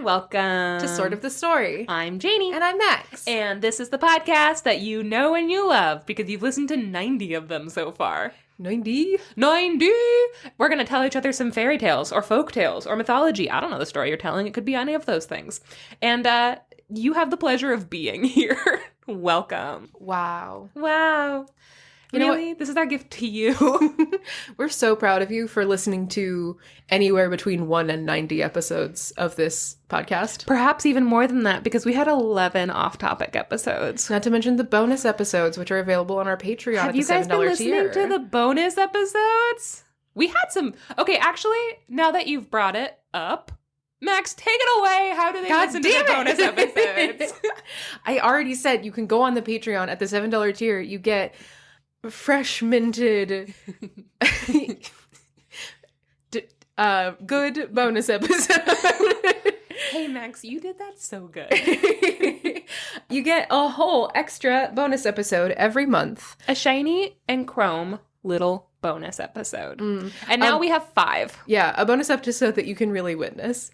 welcome to Sort of the Story. I'm Janey. And I'm Max. And this is the podcast that you know and you love because you've listened to 90 of them so far. 90? 90! We're going to tell each other some fairy tales or folk tales or mythology. I don't know the story you're telling. It could be any of those things. And you have the pleasure of being here. Welcome. Wow. Wow. You know really? This is our gift to you. We're so proud of you for listening to anywhere between 1 and 90 episodes of this podcast. Perhaps even more than that because we had 11 off-topic episodes. Not to mention the bonus episodes, which are available on our Patreon at the $7 tier. Have you guys been listening to the bonus episodes? We had some... Okay, actually, now that you've brought it up, Max, take it away. How do they listen to the bonus episodes? I already said you can go on the Patreon at the $7 tier. You get... fresh minted good bonus episode. Hey Max, you did that so good. You get a whole extra bonus episode every month. A shiny and chrome little bonus episode. And now we have 5. Yeah, a bonus episode that you can really witness.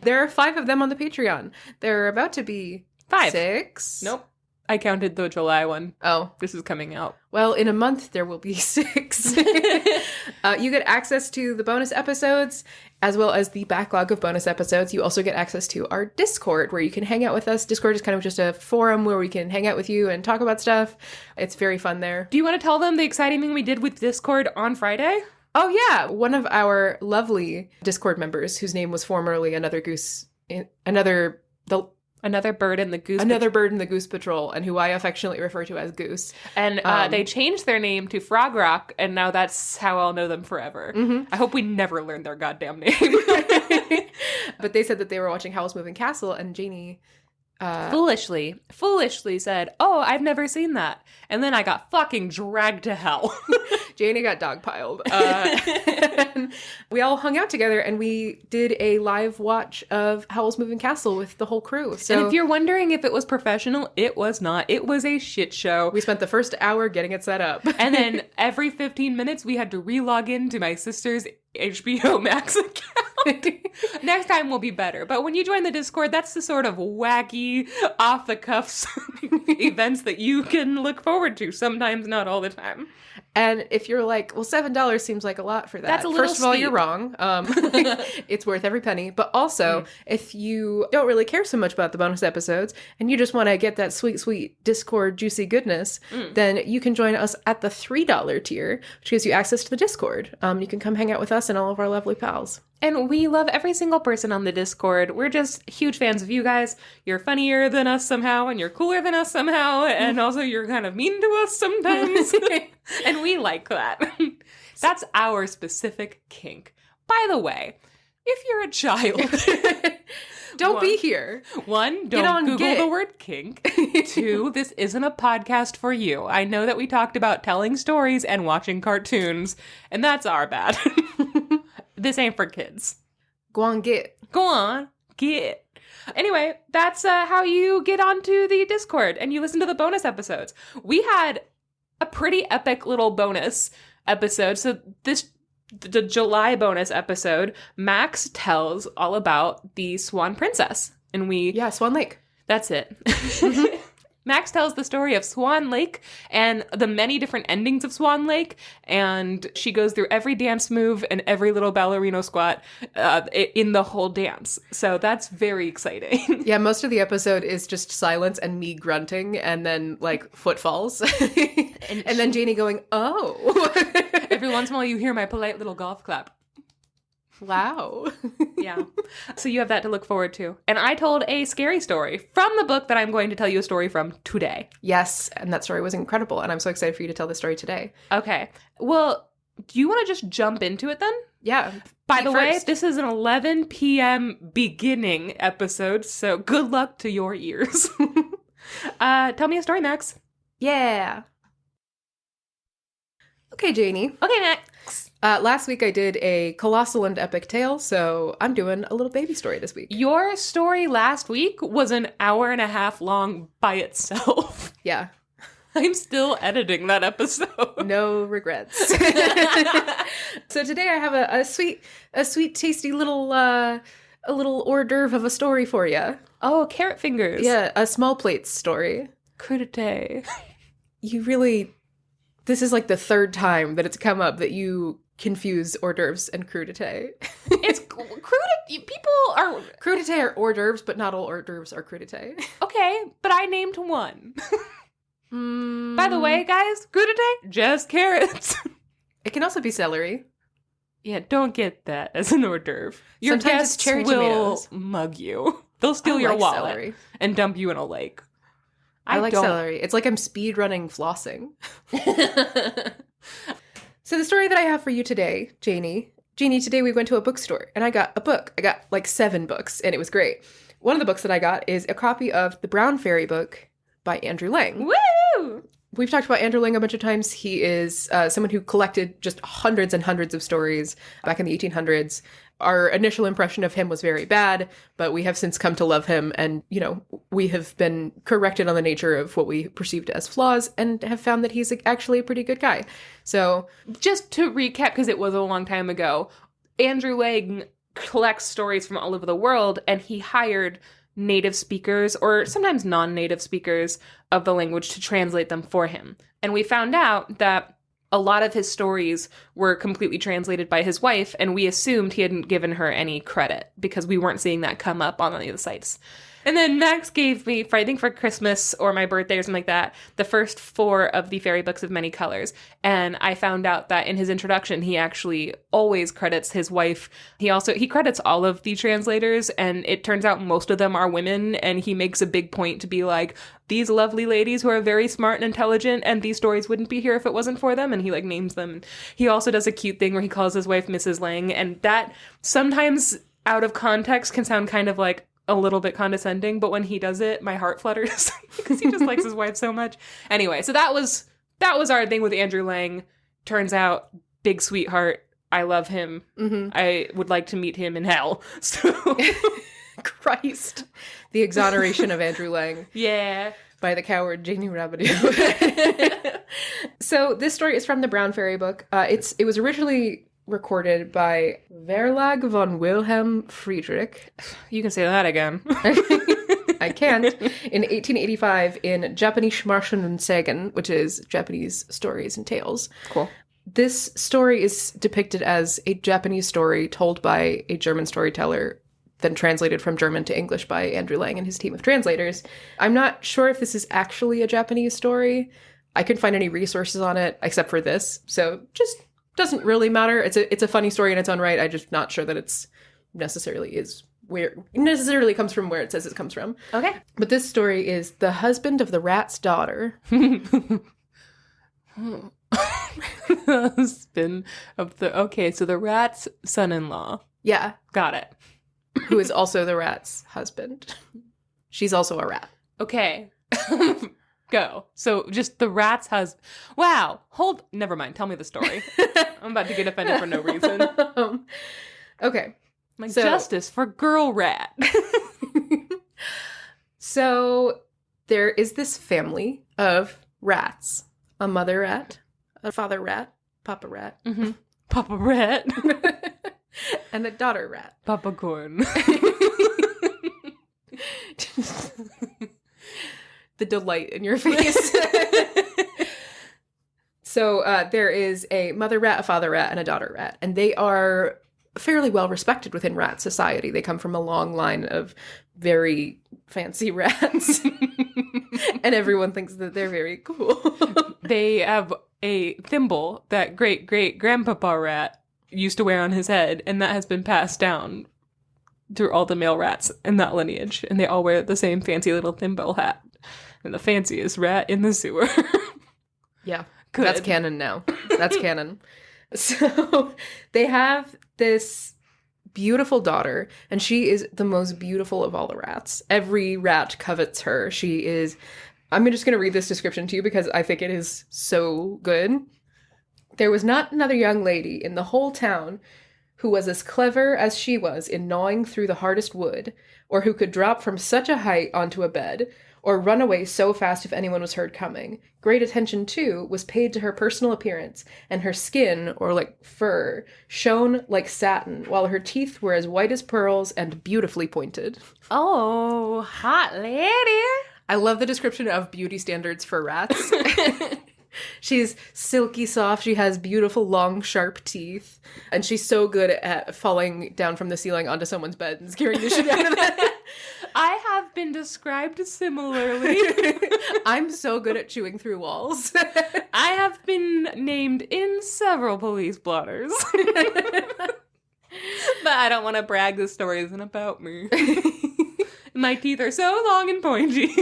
There are 5 of them on the Patreon. There are about to be 5. 6. Nope. I counted the July one. Oh. This is coming out. Well, in a month, there will be 6. You get access to the bonus episodes, as well as the backlog of bonus episodes. You also get access to our Discord, where you can hang out with us. Discord is kind of just a forum where we can hang out with you and talk about stuff. It's very fun there. Do you want to tell them the exciting thing we did with Discord on Friday? Oh, yeah. One of our lovely Discord members, whose name was formerly Another Bird in the Goose Patrol, and who I affectionately refer to as Goose. And they changed their name to Frog Rock, and now that's how I'll know them forever. I hope we never learn their goddamn name. But they said that they were watching Howl's Moving Castle, and Janey... foolishly said, "Oh, I've never seen that." And then I got fucking dragged to hell. Janey got dogpiled. And we all hung out together and we did a live watch of Howl's Moving Castle with the whole crew. So, and if you're wondering if it was professional, it was not. It was a shit show. We spent the first hour getting it set up. And then every 15 minutes we had to re-log into my sister's HBO Max account. Next time will be better. But when you join the Discord, that's the sort of wacky, off-the-cuffs events that you can look forward to. Sometimes, not all the time. And if you're like, well, $7 seems like a lot for that. That's a little First of all, steep. you're wrong. It's worth every penny. But also, if you don't really care so much about the bonus episodes and you just want to get that sweet, sweet Discord juicy goodness, then you can join us at the $3 tier, which gives you access to the Discord. You can come hang out with us and all of our lovely pals. And we love every single person on the Discord. We're just huge fans of you guys. You're funnier than us somehow, and you're cooler than us somehow, and also you're kind of mean to us sometimes. And we like that. That's our specific kink. By the way, if you're a child... Don't be here. 1, don't Google the word kink. 2, this isn't a podcast for you. I know that we talked about telling stories and watching cartoons, and that's our bad. This ain't for kids. Go on, get. Anyway, that's how you get onto the Discord and you listen to the bonus episodes. We had a pretty epic little bonus episode. So the July bonus episode, Max tells all about the Swan Princess. And Swan Lake. That's it. Max tells the story of Swan Lake and the many different endings of Swan Lake, and she goes through every dance move and every little ballerino squat in the whole dance. So that's very exciting. Yeah, most of the episode is just silence and me grunting and then, like, footfalls. and then Janey going, oh. Every once in a while you hear my polite little golf clap. Wow. Yeah. So you have that to look forward to. And I told a scary story from the book that I'm going to tell you a story from today. Yes, and that story was incredible, and I'm so excited for you to tell the story today. Okay. Well, do you want to just jump into it then? Yeah. By the way, this is an 11 p.m. beginning episode, so good luck to your ears. Tell me a story, Max. Yeah. Okay, Janey. Okay, Max. Last week I did a colossal and epic tale, so I'm doing a little baby story this week. Your story last week was an hour and a half long by itself. Yeah. I'm still editing that episode. No regrets. So today I have a sweet, tasty little a little hors d'oeuvre of a story for you. Oh, carrot fingers. Yeah, a small plates story. Crudité. You really... This is like the third time that it's come up that you confuse hors d'oeuvres and crudité. It's crudité. People are... Crudité are hors d'oeuvres, but not all hors d'oeuvres are crudité. Okay, but I named one. By the way, guys, crudité, just carrots. It can also be celery. Yeah, don't get that as an hors d'oeuvre. Your Sometimes it's guests cherry will tomatoes. mug you. They'll steal I your like wallet celery. and dump you in a lake. I like don't. celery. It's like I'm speed running flossing. So the story that I have for you today, Janey, today we went to a bookstore and I got a book. I got like 7 books and it was great. One of the books that I got is a copy of The Brown Fairy book by Andrew Lang. Woo! We've talked about Andrew Lang a bunch of times. He is someone who collected just hundreds and hundreds of stories back in the 1800s. Our initial impression of him was very bad, but we have since come to love him. And, you know, we have been corrected on the nature of what we perceived as flaws and have found that he's actually a pretty good guy. So Just to recap, because it was a long time ago, Andrew Lang collects stories from all over the world, and he hired native speakers, or sometimes non-native speakers of the language, to translate them for him. And we found out that a lot of his stories were completely translated by his wife, and we assumed he hadn't given her any credit because we weren't seeing that come up on any of the sites. And then Max gave me, I think for Christmas or my birthday or something like that, the first 4 of the Fairy Books of Many Colors. And I found out that in his introduction, he actually always credits his wife. He credits all of the translators, and it turns out most of them are women. And he makes a big point to be like, these lovely ladies who are very smart and intelligent, and these stories wouldn't be here if it wasn't for them. And he like names them. He also does a cute thing where he calls his wife Mrs. Lang, and that sometimes out of context can sound kind of like a little bit condescending, but when he does it, my heart flutters because he just likes his wife so much. Anyway, so that was our thing with Andrew Lang. Turns out, big sweetheart. I love him. Mm-hmm. I would like to meet him in hell. So, Christ, the exoneration of Andrew Lang. Yeah. By the coward Janey Rabideau. So this story is from the Brown Fairy book. It was originally recorded by Verlag von Wilhelm Friedrich. You can say that again. I can't. In 1885 in Japanese Märchen und Sagen, which is Japanese stories and tales. Cool. This story is depicted as a Japanese story told by a German storyteller, then translated from German to English by Andrew Lang and his team of translators. I'm not sure if this is actually a Japanese story. I couldn't find any resources on it except for this, so just doesn't really matter. It's a funny story in its own right. I'm just not sure that it's necessarily comes from where it says it comes from. Okay. But this story is The Husband of the Rat's Daughter. Husband of the... Okay, so the rat's son-in-law. Yeah. Got it. Who is also the rat's husband. She's also a rat. Okay. Go. So just the rat's husband. Wow. Never mind. Tell me the story. I'm about to get offended for no reason. Okay. Like, justice for girl rat. So there is this family of rats. A mother rat, a father rat, papa rat. Mm-hmm. Papa rat. And a daughter rat. Papa corn. The delight in your face. So there is a mother rat, a father rat, and a daughter rat. And they are fairly well respected within rat society. They come from a long line of very fancy rats. And everyone thinks that they're very cool. They have a thimble that great-great-grandpapa rat used to wear on his head, and that has been passed down through all the male rats in that lineage. And they all wear the same fancy little thimble hat. And the fanciest rat in the sewer. Yeah. Good. That's canon now. That's canon. So they have this beautiful daughter, and she is the most beautiful of all the rats. Every rat covets her. She is... I'm just going to read this description to you because I think it is so good. There was not another young lady in the whole town who was as clever as she was in gnawing through the hardest wood, or who could drop from such a height onto a bed, or run away so fast if anyone was heard coming. Great attention, too, was paid to her personal appearance, and her skin, or like fur, shone like satin, while her teeth were as white as pearls and beautifully pointed. Oh, hot lady. I love the description of beauty standards for rats. She's silky soft. She has beautiful, long, sharp teeth. And she's so good at falling down from the ceiling onto someone's bed and scaring the shit out of them. I have been described similarly. I'm so good at chewing through walls. I have been named in several police blotters. But I don't want to brag. This story isn't about me. My teeth are so long and pointy.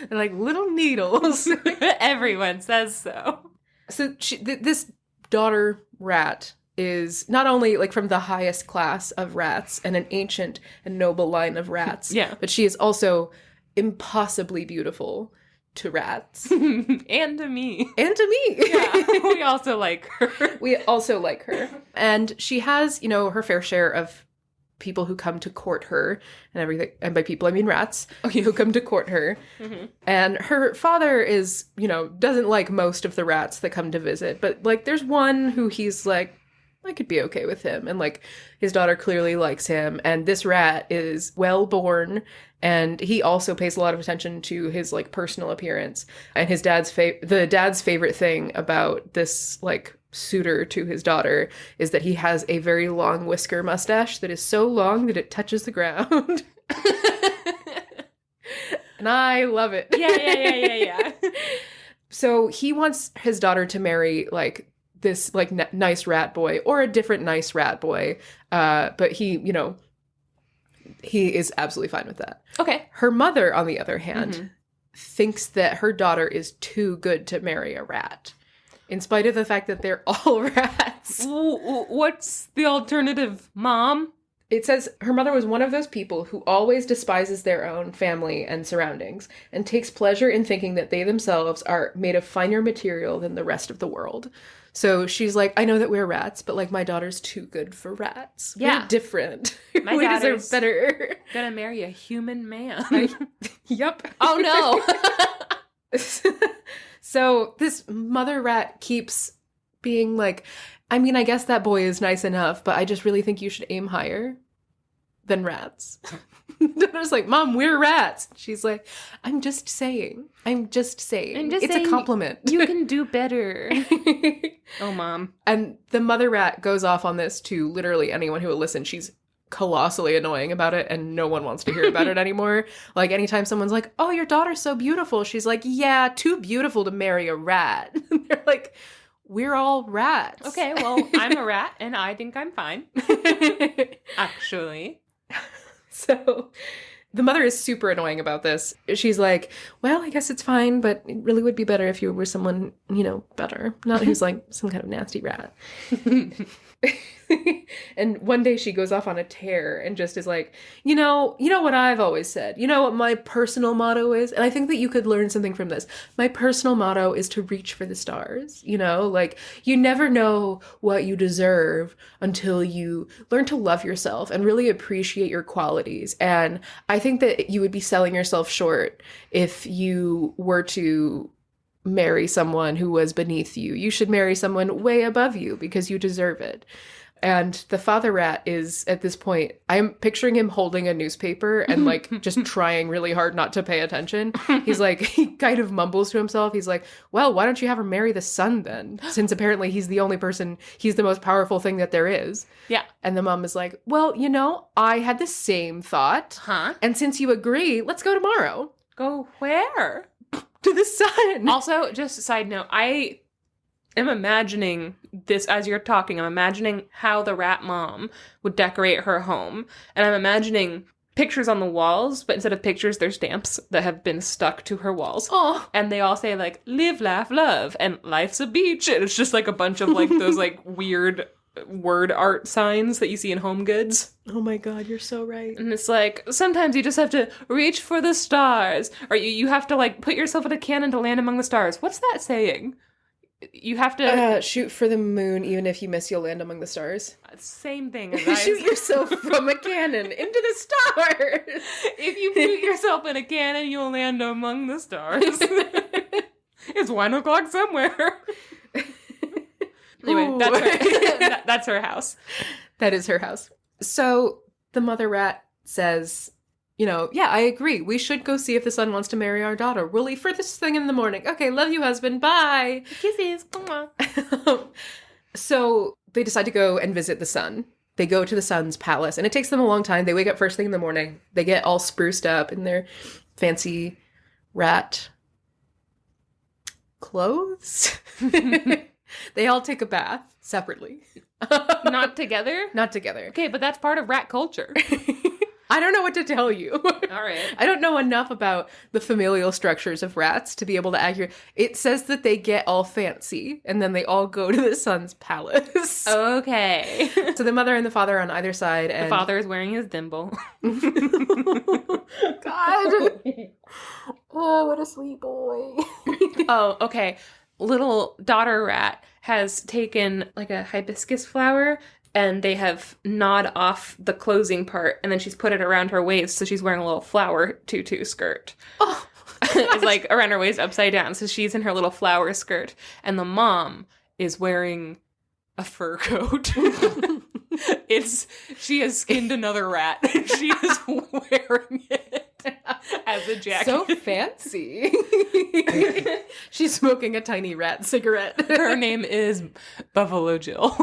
They're like little needles. Everyone says so. So this daughter rat is not only like from the highest class of rats and an ancient and noble line of rats, yeah, but she is also impossibly beautiful to rats. And to me. And to me. Yeah, we also like her. We also like her. And she has, you know, her fair share of people who come to court her and everything. And by people, I mean rats, who come to court her. Mm-hmm. And her father is, you know, doesn't like most of the rats that come to visit. But, like, there's one who he's like, I could be okay with him. And, like, his daughter clearly likes him. And this rat is well-born. And he also pays a lot of attention to his, like, personal appearance. And his dad's favorite thing about this, like, suitor to his daughter is that he has a very long whisker mustache that is so long that it touches the ground. And I love it. Yeah. So he wants his daughter to marry, like, this, like, nice rat boy or a different nice rat boy. But he, you know, he is absolutely fine with that. Okay. Her mother, on the other hand, thinks that her daughter is too good to marry a rat, in spite of the fact that they're all rats. What's the alternative, Mom? It says her mother was one of those people who always despises their own family and surroundings and takes pleasure in thinking that they themselves are made of finer material than the rest of the world. So she's like, I know that we're rats, but, like, my daughter's too good for rats. Yeah. We're different. My we daughter's deserve better. Gonna marry a human man. Yep. Oh, no. So this mother rat keeps being like, I mean, I guess that boy is nice enough, but I just really think you should aim higher than rats. And I was like, Mom, we're rats. She's like, I'm just saying. It's a compliment. You can do better. Oh, Mom. And the mother rat goes off on this to literally anyone who will listen. She's colossally annoying about it, and no one wants to hear about it anymore. Like, anytime someone's like, oh, your daughter's so beautiful, she's like, yeah, too beautiful to marry a rat. And they're like, we're all rats. Okay, well, I'm a rat, and I think I'm fine. Actually. So the mother is super annoying about this. She's like, well, I guess it's fine, but it really would be better if you were someone, you know, better. Not who's like some kind of nasty rat. And one day she goes off on a tear and just is like, you know what I've always said. You know what my personal motto is? And I think that you could learn something from this. My personal motto is to reach for the stars. You know, like, you never know what you deserve until you learn to love yourself and really appreciate your qualities. And I think that you would be selling yourself short if you were to marry someone who was beneath you. You should marry someone way above you because you deserve it. And the father rat is, at this point, I'm picturing him holding a newspaper and, like, just trying really hard not to pay attention. He's like, he kind of mumbles to himself. He's like, well, why don't you have her marry the sun then? Since apparently he's the only person, he's the most powerful thing that there is. Yeah. And the mom is like, well, you know, I had the same thought. Huh? And since you agree, let's go tomorrow. Go where? To the sun. Also, just a side note, I am imagining this as you're talking. I'm imagining how the rat mom would decorate her home. And I'm imagining pictures on the walls, but instead of pictures, they're stamps that have been stuck to her walls. Oh. And they all say, like, live, laugh, love, and life's a beach. And it's just, like, a bunch of, like, those, like, weird word art signs that you see in Home Goods. Oh my God, you're so right. And it's like, sometimes you just have to reach for the stars. Or you have to, like, put yourself in a cannon to land among the stars. What's that saying? You have to shoot for the moon. Even if you miss, you'll land among the stars. same thing as I Shoot yourself from a cannon into the stars. If you shoot yourself in a cannon, you'll land among the stars. It's 1 o'clock somewhere. Anyway, that's her house. That is her house. So the mother rat says, yeah, I agree. We should go see if the son wants to marry our daughter. We'll leave first thing in the morning. Okay, love you, husband. Bye. Kisses. So they decide to go and visit the son. They go to the son's palace, and it takes them a long time. They wake up first thing in the morning. They get all spruced up in their fancy rat clothes. They all take a bath separately. Not together? Not together. Okay, but that's part of rat culture. I don't know what to tell you. All right. I don't know enough about the familial structures of rats to be able to accurate. It says that they get all fancy, and then they all go to the son's palace. Okay. So the mother and the father are on either side, and The father is wearing his thimble. God. Oh, what a sweet boy. Oh, okay. Little daughter rat has taken like a hibiscus flower, and they have gnawed off the closing part, and then she's put it around her waist, so she's wearing a little flower tutu skirt. Oh. It's like around her waist upside down, so she's in her little flower skirt, and the mom is wearing a fur coat. She has skinned another rat, and she is wearing it as a jacket. So fancy. She's smoking a tiny rat cigarette. Her name is Buffalo Jill.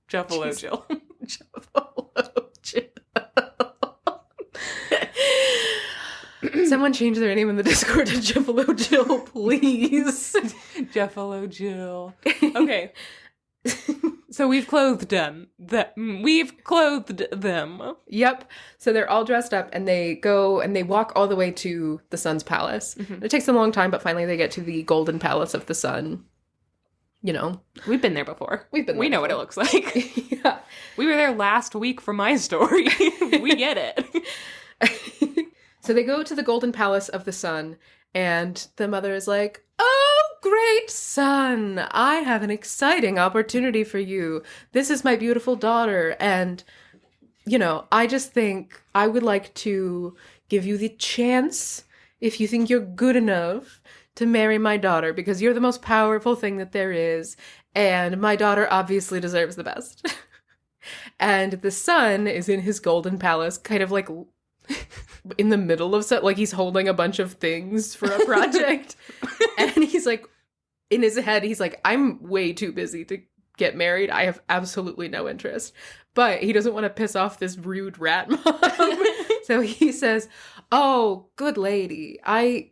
Juffalo Jill. Juffalo Jill. Someone change their name in the Discord to Juffalo Jill, please. Juffalo Jill. Okay. So we've clothed them. We've clothed them. Yep. So they're all dressed up, and they go and they walk all the way to the sun's palace. Mm-hmm. It takes them a long time, but finally they get to the golden palace of the sun. We've been there before. We know what it looks like. Yeah. We were there last week for my story. We get it. So they go to the golden palace of the sun, and the mother is like, "Oh, great son, I have an exciting opportunity for you. This is my beautiful daughter, and, I just think I would like to give you the chance, if you think you're good enough, to marry my daughter, because you're the most powerful thing that there is, and my daughter obviously deserves the best." And the son is in his golden palace, kind of like in the middle of like he's holding a bunch of things for a project. And he's like, in his head, he's like, I'm way too busy to get married. I have absolutely no interest. But he doesn't want to piss off this rude rat mom. So he says, "Oh, good lady, I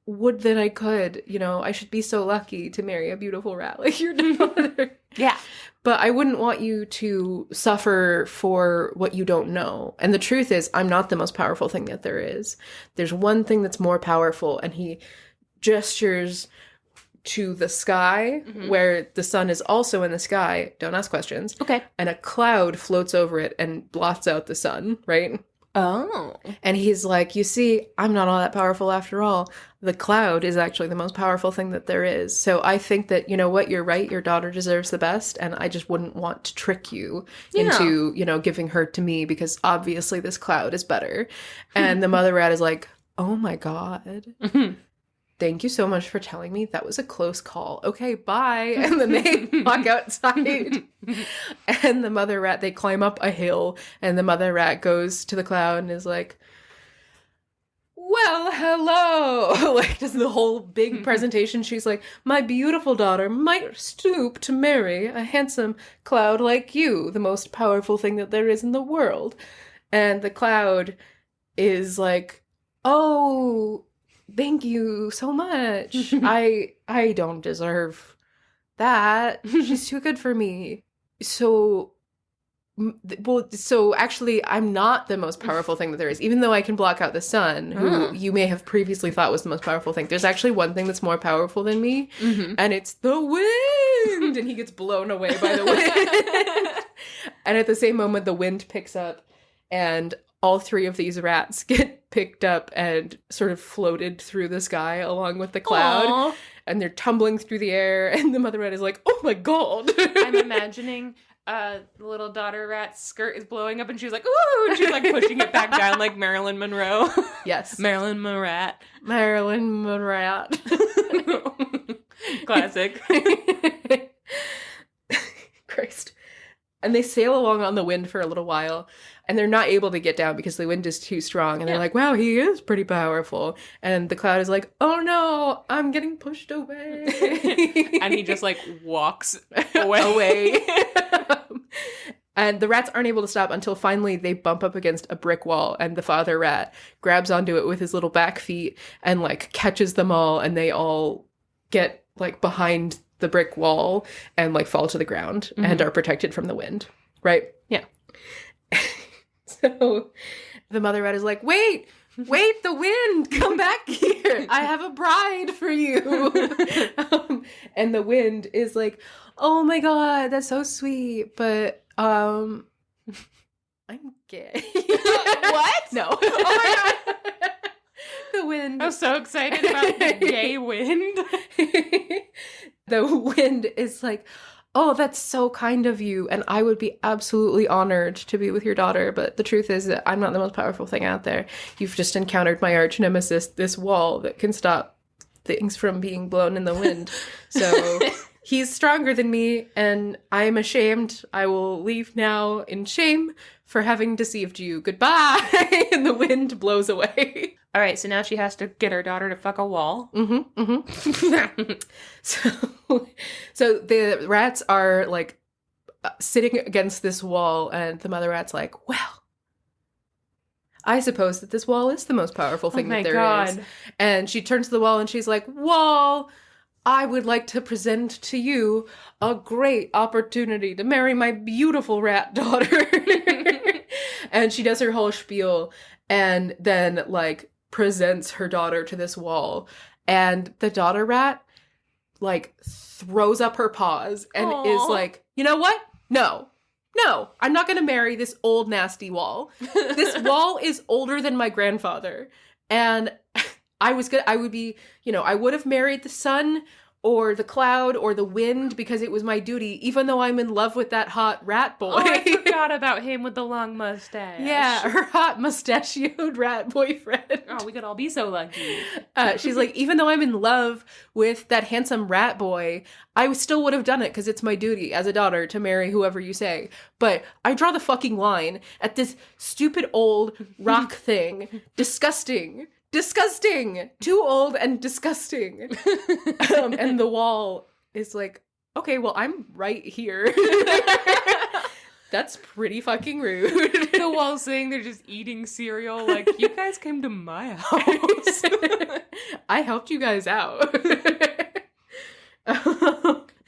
would that I could, I should be so lucky to marry a beautiful rat like your daughter." Yeah. But I wouldn't want you to suffer for what you don't know. And the truth is, I'm not the most powerful thing that there is. There's one thing that's more powerful, and he gestures to the sky, where the sun is also in the sky. Don't ask questions. Okay. And a cloud floats over it and blots out the sun, right? Oh. And he's like, "You see, I'm not all that powerful after all. The cloud is actually the most powerful thing that there is. So I think that, what, you're right, your daughter deserves the best, and I just wouldn't want to trick you into, giving her to me, because obviously this cloud is better." And the mother rat is like, "Oh my God. Thank you so much for telling me. That was a close call. Okay, bye." And then they walk outside. And the mother rat, they climb up a hill, and the mother rat goes to the cloud and is like, "Well, hello." Like, does the whole big presentation. She's like, "My beautiful daughter might stoop to marry a handsome cloud like you, the most powerful thing that there is in the world." And the cloud is like, "Oh, thank you so much. I don't deserve that. She's too good for me. So actually, I'm not the most powerful thing that there is, even though I can block out the sun, who you may have previously thought was the most powerful thing. There's actually one thing that's more powerful than me, and it's the wind." And he gets blown away by the wind. And at the same moment, the wind picks up, and all three of these rats get picked up and sort of floated through the sky along with the cloud. Aww. and they're tumbling through the air, and the mother rat is like, oh my god. I'm imagining the little daughter rat's skirt is blowing up and she's like, ooh, and she's like pushing it back down like Marilyn Monroe. Yes. Marilyn Monroe. Marilyn Monroe. Classic. Christ. And they sail along on the wind for a little while, and they're not able to get down because the wind is too strong. And they're like, wow, he is pretty powerful. And the cloud is like, oh no, I'm getting pushed away. And he just like walks away. And the rats aren't able to stop until finally they bump up against a brick wall, and the father rat grabs onto it with his little back feet and like catches them all, and they all get like behind the brick wall and like fall to the ground and are protected from the wind. Right? Yeah. So the mother rat is like, wait, the wind, come back here. I have a bride for you. And the wind is like, oh my god, that's so sweet, but I'm gay. What? No. Oh my god. The wind. I'm so excited about the gay wind. The wind is like, oh, that's so kind of you, and I would be absolutely honored to be with your daughter, but the truth is that I'm not the most powerful thing out there. You've just encountered my arch nemesis, this wall that can stop things from being blown in the wind. So he's stronger than me, and I am ashamed. I will leave now in shame for having deceived you. Goodbye. And the wind blows away. All right, so now she has to get her daughter to fuck a wall. So the rats are like sitting against this wall, and the mother rat's like, well, I suppose that this wall is the most powerful thing that there is. And she turns to the wall and she's like, wall, I would like to present to you a great opportunity to marry my beautiful rat daughter. And she does her whole spiel and then like presents her daughter to this wall. And the daughter rat like throws up her paws and is like, you know what? No, I'm not going to marry this old nasty wall. This wall is older than my grandfather. And I would have married the sun or the cloud or the wind because it was my duty, even though I'm in love with that hot rat boy. Oh, I forgot about him with the long mustache. Yeah, her hot mustachioed rat boyfriend. Oh, we could all be so lucky. She's like, even though I'm in love with that handsome rat boy, I still would have done it because it's my duty as a daughter to marry whoever you say. But I draw the fucking line at this stupid old rock thing. Disgusting. Too old and disgusting. And the wall is like, okay, well, I'm right here. That's pretty fucking rude. The wall saying they're just eating cereal. Like, you guys came to my house. I helped you guys out.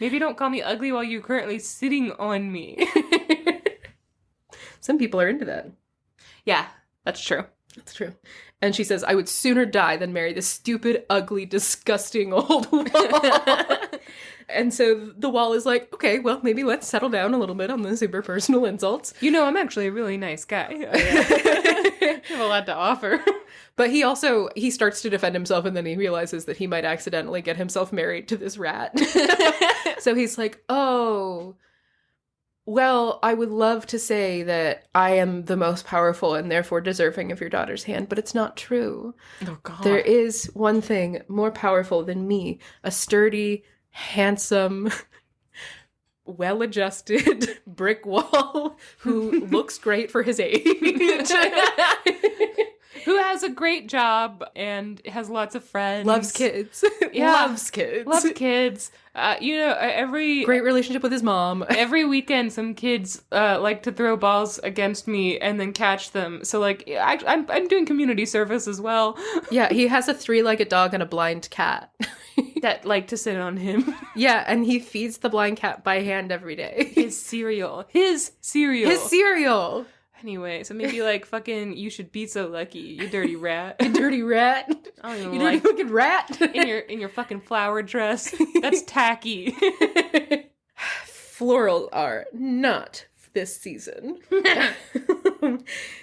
Maybe don't call me ugly while you're currently sitting on me. Some people are into that. Yeah, that's true. That's true. And she says, I would sooner die than marry this stupid, ugly, disgusting old wall. And so the wall is like, okay, well, maybe let's settle down a little bit on the super personal insults. You know, I'm actually a really nice guy. I have a lot to offer. But he starts to defend himself, and then he realizes that he might accidentally get himself married to this rat. So he's like, oh, well, I would love to say that I am the most powerful and therefore deserving of your daughter's hand, but it's not true. Oh, God. There is one thing more powerful than me, a sturdy, handsome, well-adjusted brick wall who looks great for his age. Who has a great job and has lots of friends. Loves kids. Yeah. Loves kids. Every... Great relationship with his mom. Every weekend, some kids like to throw balls against me and then catch them. So, like, I'm doing community service as well. Yeah, he has a 3-legged dog and a blind cat. That like to sit on him. Yeah, and he feeds the blind cat by hand every day. His cereal. Anyway, so maybe like fucking you should be so lucky, you dirty rat. You dirty rat. I don't even you dirty fucking rat. in your fucking flower dress. That's tacky. Floral are not this season.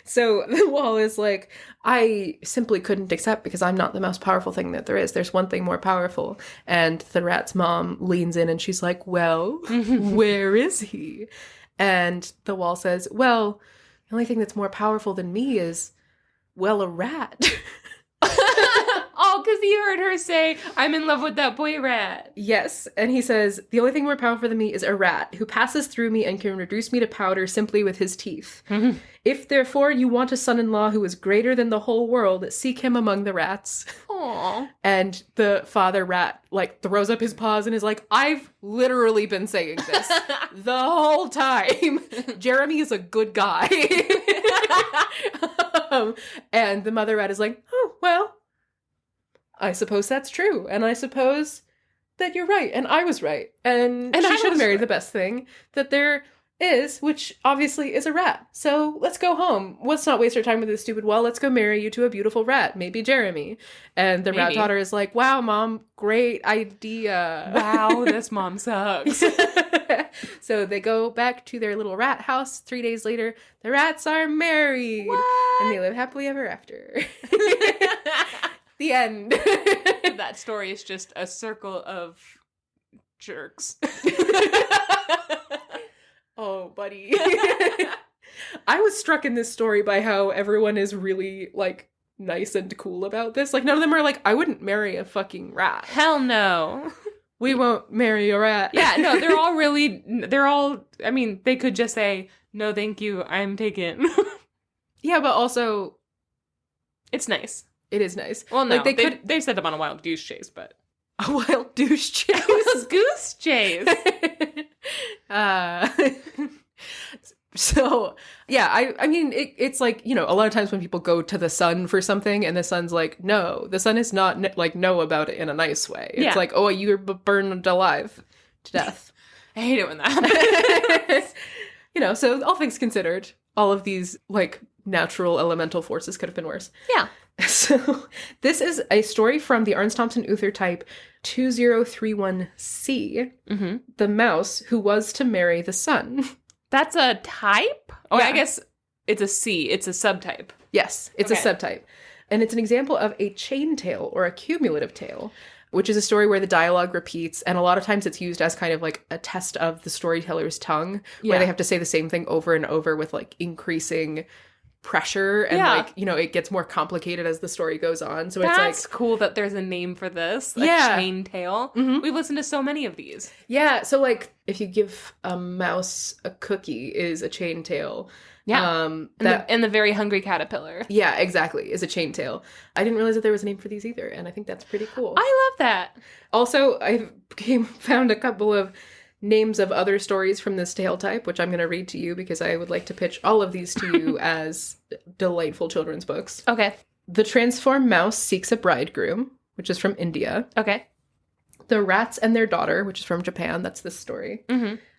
So the wall is like, I simply couldn't accept because I'm not the most powerful thing that there is. There's one thing more powerful. And the rat's mom leans in and she's like, well, where is he? And the wall says, well, the only thing that's more powerful than me is, well, a rat. Oh, because he heard her say, I'm in love with that boy rat. Yes. And he says, the only thing more powerful than me is a rat who passes through me and can reduce me to powder simply with his teeth. If, therefore, you want a son-in-law who is greater than the whole world, seek him among the rats. Aww. And the father rat, like, throws up his paws and is like, I've literally been saying this the whole time. Jeremy is a good guy. And the mother rat is like, oh, well, I suppose that's true. And I suppose that you're right. And I was right. And she should marry the best thing that there is, which obviously is a rat. So let's go home. Let's not waste our time with this stupid wall. Let's go marry you to a beautiful rat. Maybe Jeremy. And the rat daughter is like, wow, Mom, great idea. Wow, this mom sucks. So they go back to their little rat house. 3 days later, the rats are married. What? And they live happily ever after. The end. That story is just a circle of jerks. Oh, buddy. I was struck in this story by how everyone is really, like, nice and cool about this. Like, none of them are like, I wouldn't marry a fucking rat. Hell no. We won't marry a rat. Yeah, no, I mean, they could just say, no, thank you, I'm taken. Yeah, but also, it's nice. it is nice. Well, no, like, they set them on a wild goose chase, but... A wild douche chase. Goose chase. So, yeah, I mean, it's like, you know, a lot of times when people go to the sun for something and the sun's like, no, the sun is not like, no about it in a nice way. It's like, oh, you're burned alive to death. I hate it when that happens. You know, so all things considered, all of these, like, natural elemental forces could have been worse. Yeah. So this is a story from the Arns Thompson Uther type 2031C, the mouse who was to marry the sun. That's a type? Oh, Yeah. I guess it's a C. It's a subtype. Yes, it's a subtype. And it's an example of a chain tale or a cumulative tale, which is a story where the dialogue repeats. And a lot of times it's used as kind of like a test of the storyteller's tongue, where they have to say the same thing over and over with like increasing pressure and like, you know, it gets more complicated as the story goes on. So that's cool that there's a name for this. A chain tale. We've listened to so many of these. Yeah, so like if you give a mouse a cookie is a chain tale. Yeah. And the very hungry caterpillar. Yeah, exactly, is a chain tale. I didn't realize that there was a name for these either, and I think that's pretty cool. I love that. Also, I found a couple of names of other stories from this tale type, which I'm going to read to you because I would like to pitch all of these to you as delightful children's books. Okay. The Transformed Mouse Seeks a Bridegroom, which is from India. Okay. The Rats and Their Daughter, which is from Japan. That's this story.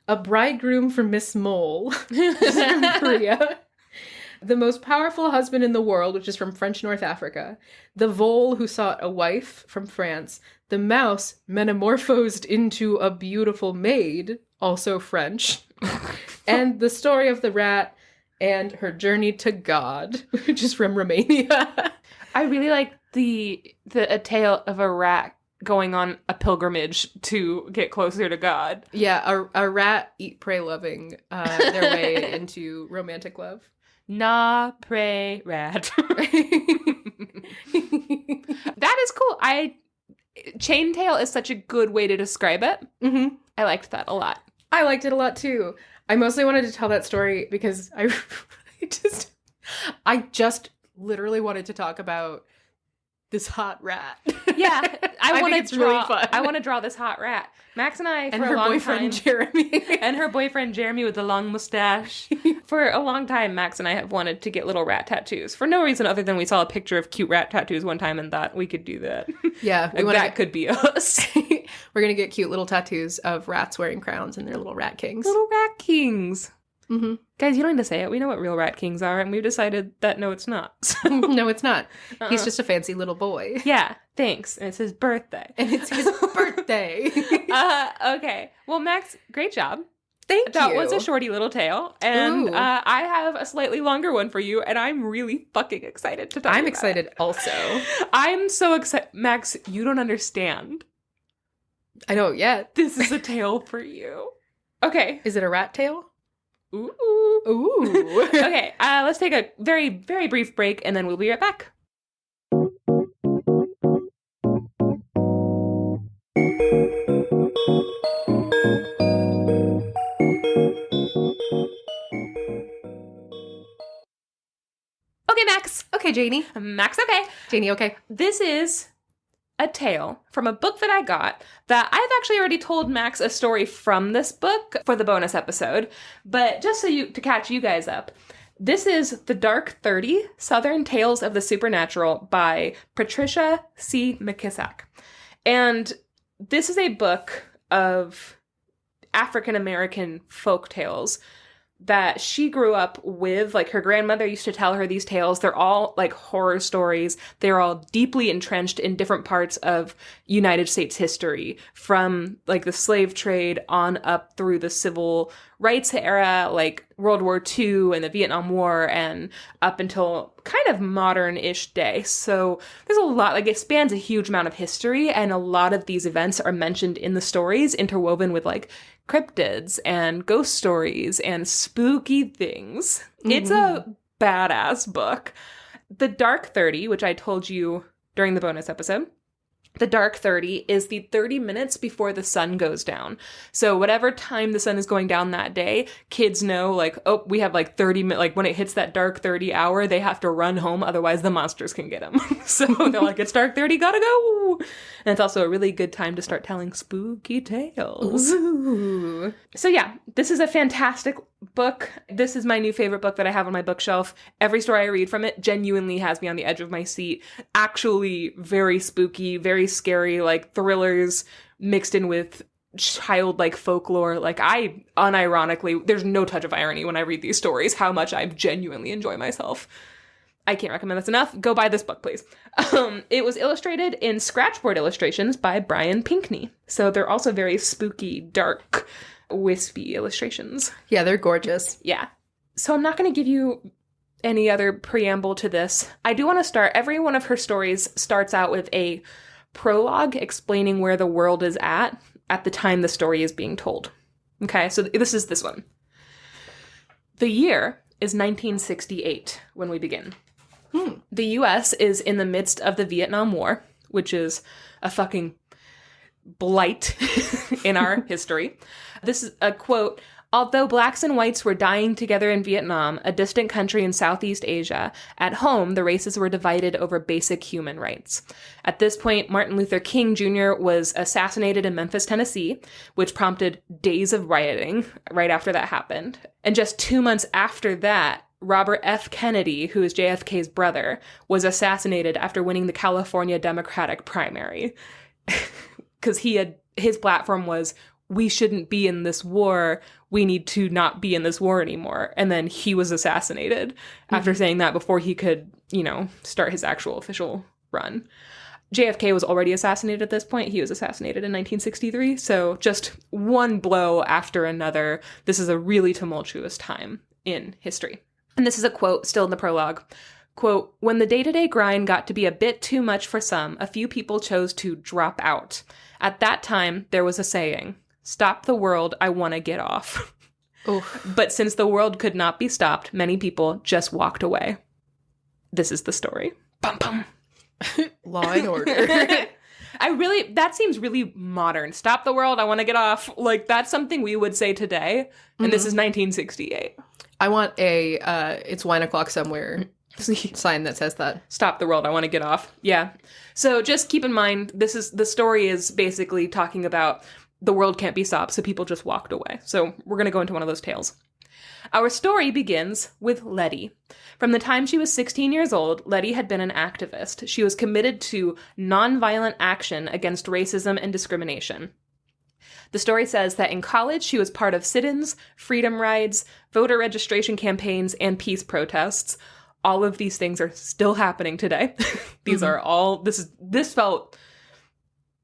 A Bridegroom for Miss Mole, which is from Korea. The Most Powerful Husband in the World, which is from French North Africa. The Vole Who Sought a Wife, from France. The Mouse Metamorphosed into a Beautiful Maid, also French. And The Story of the Rat and Her Journey to God, which is from Romania. I really like a tale of a rat going on a pilgrimage to get closer to God. Yeah, a rat eat, pray, loving their way into romantic love. Na, pray, rat. That is cool. Chain tale is such a good way to describe it. I liked that a lot. I liked it a lot too. I mostly wanted to tell that story because I just literally wanted to talk about this hot rat. Yeah, I want to draw. Really fun. I want to draw this hot rat. Max and I, and for her a long boyfriend time, Jeremy, and her boyfriend Jeremy with the long mustache. For a long time, Max and I have wanted to get little rat tattoos for no reason other than we saw a picture of cute rat tattoos one time and thought we could do that. Yeah, that could be us. We're gonna get cute little tattoos of rats wearing crowns and they're little rat kings. Little rat kings. Guys, you don't need to say it. We know what real rat kings are, and we've decided that no, it's not. So. No, it's not. He's just a fancy little boy. Yeah, thanks. And it's his birthday. And it's his birthday. Okay. Well, Max, great job. Thank you. That was a shorty little tale. And Ooh. I have a slightly longer one for you, and I'm really fucking excited to talk about it. I'm excited also. I'm so excited. Max, you don't understand. I don't yet. This is a tale for you. Okay. Is it a rat tail? Ooh. Ooh. Okay, let's take a very, very brief break, and then we'll be right back. Okay, Max. Okay, Janey. Max, okay. Janey, okay. This is a tale from a book that I got that I've actually already told Max a story from this book for the bonus episode. But just to catch you guys up, this is The Dark 30, Southern Tales of the Supernatural by Patricia C. McKissack. And this is a book of African-American folk tales that she grew up with. Like, her grandmother used to tell her these tales. They're all like horror stories. They're all deeply entrenched in different parts of United States history, from like the slave trade on up through the civil rights era, like World War II and the Vietnam War, and up until kind of modern-ish day. So there's a lot, like, it spans a huge amount of history, and a lot of these events are mentioned in the stories, interwoven with like cryptids and ghost stories and spooky things. Mm-hmm. It's a badass book. The Dark 30, which I told you during the bonus episode, The Dark 30 is the 30 minutes before the sun goes down. So whatever time the sun is going down that day, kids know, like, oh, we have like 30 minutes, like when it hits that dark 30 hour, they have to run home, otherwise the monsters can get them. So they're like, it's dark 30, gotta go. And it's also a really good time to start telling spooky tales. Ooh. So yeah, this is a fantastic book. This is my new favorite book that I have on my bookshelf. Every story I read from it genuinely has me on the edge of my seat. Actually very spooky, very scary, like thrillers mixed in with childlike folklore. Like, I unironically, there's no touch of irony when I read these stories, how much I genuinely enjoy myself. I can't recommend this enough. Go buy this book, please. It was illustrated in scratchboard illustrations by Brian Pinkney. So they're also very spooky, dark, wispy illustrations. Yeah, they're gorgeous. Yeah. So I'm not going to give you any other preamble to this. I do want to start. Every one of her stories starts out with a prologue explaining where the world is at the time the story is being told. Okay, so this is this one. The year is 1968 when we begin. The U.S. is in the midst of the Vietnam War, which is a fucking blight in our history. This is a quote. Although blacks and whites were dying together in Vietnam, a distant country in Southeast Asia, at home, the races were divided over basic human rights. At this point, Martin Luther King Jr. was assassinated in Memphis, Tennessee, which prompted days of rioting right after that happened. And just 2 months after that, Robert F. Kennedy, who is JFK's brother, was assassinated after winning the California Democratic primary. Because his platform was, we shouldn't be in this war. We need to not be in this war anymore. And then he was assassinated after saying that before he could, start his actual official run. JFK was already assassinated at this point. He was assassinated in 1963. So just one blow after another. This is a really tumultuous time in history. And this is a quote still in the prologue. Quote, when the day-to-day grind got to be a bit too much for some, a few people chose to drop out. At that time, there was a saying, stop the world, I want to get off. Oof. But since the world could not be stopped, many people just walked away. This is the story. Bum, bum. Law and order. That seems really modern. Stop the world, I want to get off. Like, that's something we would say today. And this is 1968. I want a, it's wine o'clock somewhere sign that says that. Stop the world, I want to get off. Yeah. So just keep in mind, the story is basically talking about the world can't be stopped, so people just walked away. So we're going to go into one of those tales. Our story begins with Letty. From the time she was 16 years old, Letty had been an activist. She was committed to nonviolent action against racism and discrimination. The story says that in college, she was part of sit-ins, freedom rides, voter registration campaigns, and peace protests. All of these things are still happening today. These are all, this felt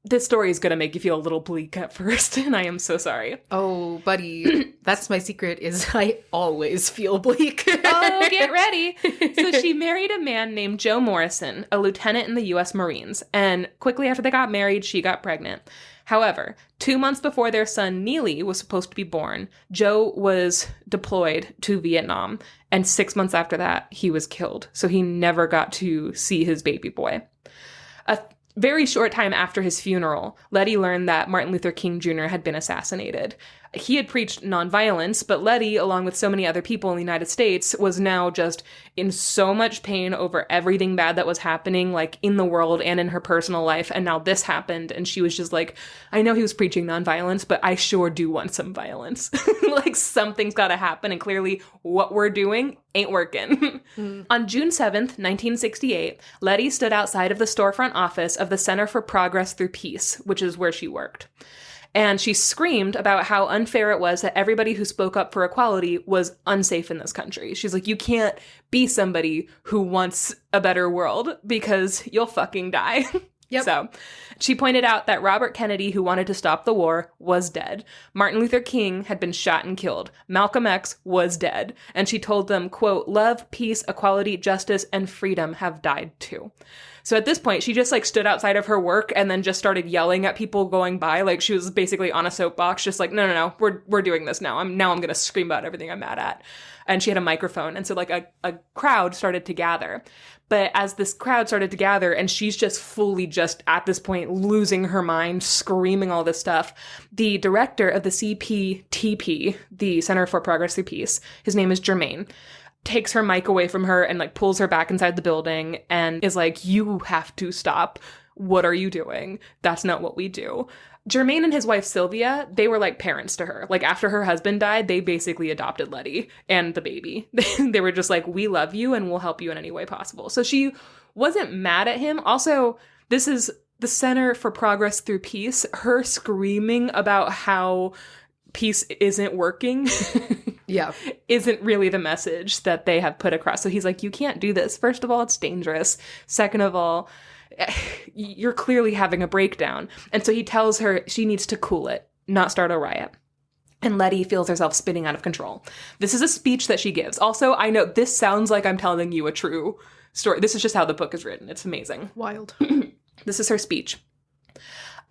This story is going to make you feel a little bleak at first, and I am so sorry. Oh, buddy, that's my secret is I always feel bleak. Oh, get ready. So she married a man named Joe Morrison, a lieutenant in the U.S. Marines, and quickly after they got married, she got pregnant. However, 2 months before their son Neely was supposed to be born, Joe was deployed to Vietnam, and 6 months after that, he was killed. So he never got to see his baby boy. A very short time after his funeral, Letty learned that Martin Luther King Jr. had been assassinated. He had preached nonviolence, but Letty, along with so many other people in the United States, was now just in so much pain over everything bad that was happening, like, in the world and in her personal life, and now this happened, and she was just like, I know he was preaching nonviolence, but I sure do want some violence. Like, something's gotta happen, and clearly what we're doing ain't working. On June 7th, 1968, Letty stood outside of the storefront office of the Center for Progress Through Peace, which is where she worked. And she screamed about how unfair it was that everybody who spoke up for equality was unsafe in this country. She's like, you can't be somebody who wants a better world because you'll fucking die. Yep. So she pointed out that Robert Kennedy, who wanted to stop the war, was dead. Martin Luther King had been shot and killed. Malcolm X was dead. And she told them, quote, love, peace, equality, justice, and freedom have died too. So at this point, she just like stood outside of her work and then just started yelling at people going by. Like she was basically on a soapbox, just like, no, we're doing this now. I'm going to scream about everything I'm mad at. And she had a microphone. And so like a crowd started to gather. But as this crowd started to gather and she's just fully just at this point losing her mind, screaming all this stuff, the director of the CPTP, the Center for Progress Through Peace, his name is Jermaine, takes her mic away from her and like pulls her back inside the building and is like, you have to stop. What are you doing? That's not what we do. Jermaine and his wife Sylvia, they were like parents to her. Like after her husband died, they basically adopted Letty and the baby. They were just like, we love you and we'll help you in any way possible. So she wasn't mad at him. Also, this is the Center for Progress Through Peace. Her screaming about how peace isn't working yeah, isn't really the message that they have put across. So he's like, you can't do this. First of all, it's dangerous. Second of all, you're clearly having a breakdown. And so he tells her she needs to cool it, not start a riot. And Letty feels herself spinning out of control. This is a speech that she gives. Also, I know this sounds like I'm telling you a true story. This is just how the book is written. It's amazing. Wild. This is her speech.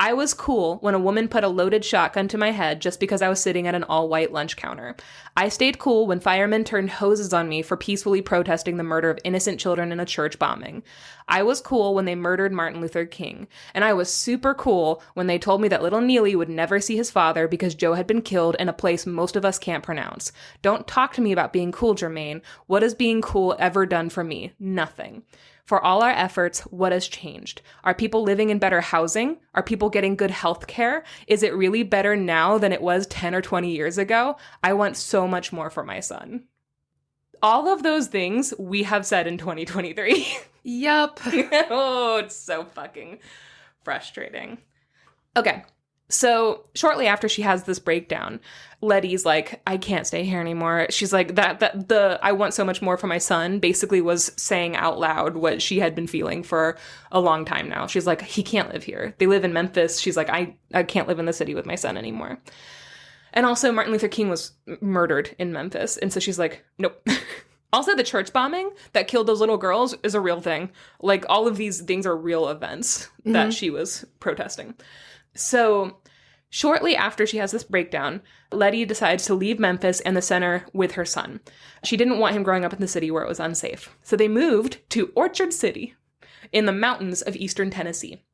I was cool when a woman put a loaded shotgun to my head just because I was sitting at an all-white lunch counter. I stayed cool when firemen turned hoses on me for peacefully protesting the murder of innocent children in a church bombing. I was cool when they murdered Martin Luther King. And I was super cool when they told me that little Neely would never see his father because Joe had been killed in a place most of us can't pronounce. Don't talk to me about being cool, Jermaine. What has being cool ever done for me? Nothing. For all our efforts, what has changed? Are people living in better housing? Are people getting good health care? Is it really better now than it was 10 or 20 years ago? I want so much more for my son. All of those things we have said in 2023. Yup. Oh, it's so fucking frustrating. Okay. So shortly after she has this breakdown, Letty's like, I can't stay here anymore. She's like, the I want so much more for my son basically was saying out loud what she had been feeling for a long time now. She's like, he can't live here. They live in Memphis. She's like, I can't live in the city with my son anymore. And also Martin Luther King was murdered in Memphis. And so she's like, nope. Also, the church bombing that killed those little girls is a real thing. Like all of these things are real events that she was protesting. So shortly after she has this breakdown, Letty decides to leave Memphis and the center with her son. She didn't want him growing up in the city where it was unsafe. So they moved to Orchard City in the mountains of eastern Tennessee.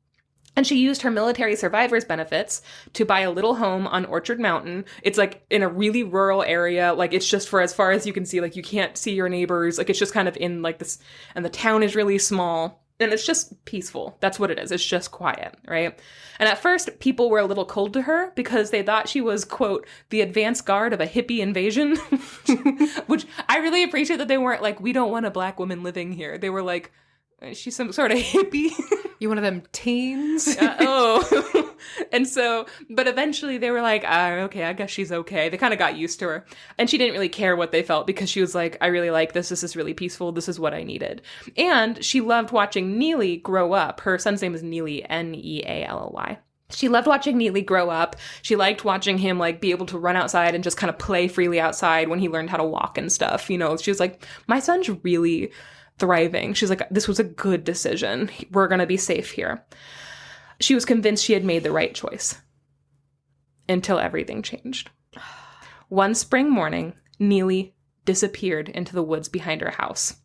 And she used her military survivor's benefits to buy a little home on Orchard Mountain. It's like in a really rural area. Like it's just for as far as you can see, like you can't see your neighbors. Like it's just kind of in like this, and the town is really small. And it's just peaceful. That's what it is. It's just quiet, right? And at first, people were a little cold to her because they thought she was, quote, the advance guard of a hippie invasion. Which I really appreciate that they weren't like, we don't want a black woman living here. They were like, she's some sort of hippie. You one of them teens? And so, but eventually they were like, okay, I guess she's okay. They kind of got used to her. And she didn't really care what they felt because she was like, I really like this. This is really peaceful. This is what I needed. And she loved watching Neely grow up. Her son's name is Neely, Neally. She loved watching Neely grow up. She liked watching him like be able to run outside and just kind of play freely outside when he learned how to walk and stuff. You know, she was like, my son's really thriving. She's like, this was a good decision. We're going to be safe here. She was convinced she had made the right choice until everything changed. One spring morning, Neely disappeared into the woods behind her house.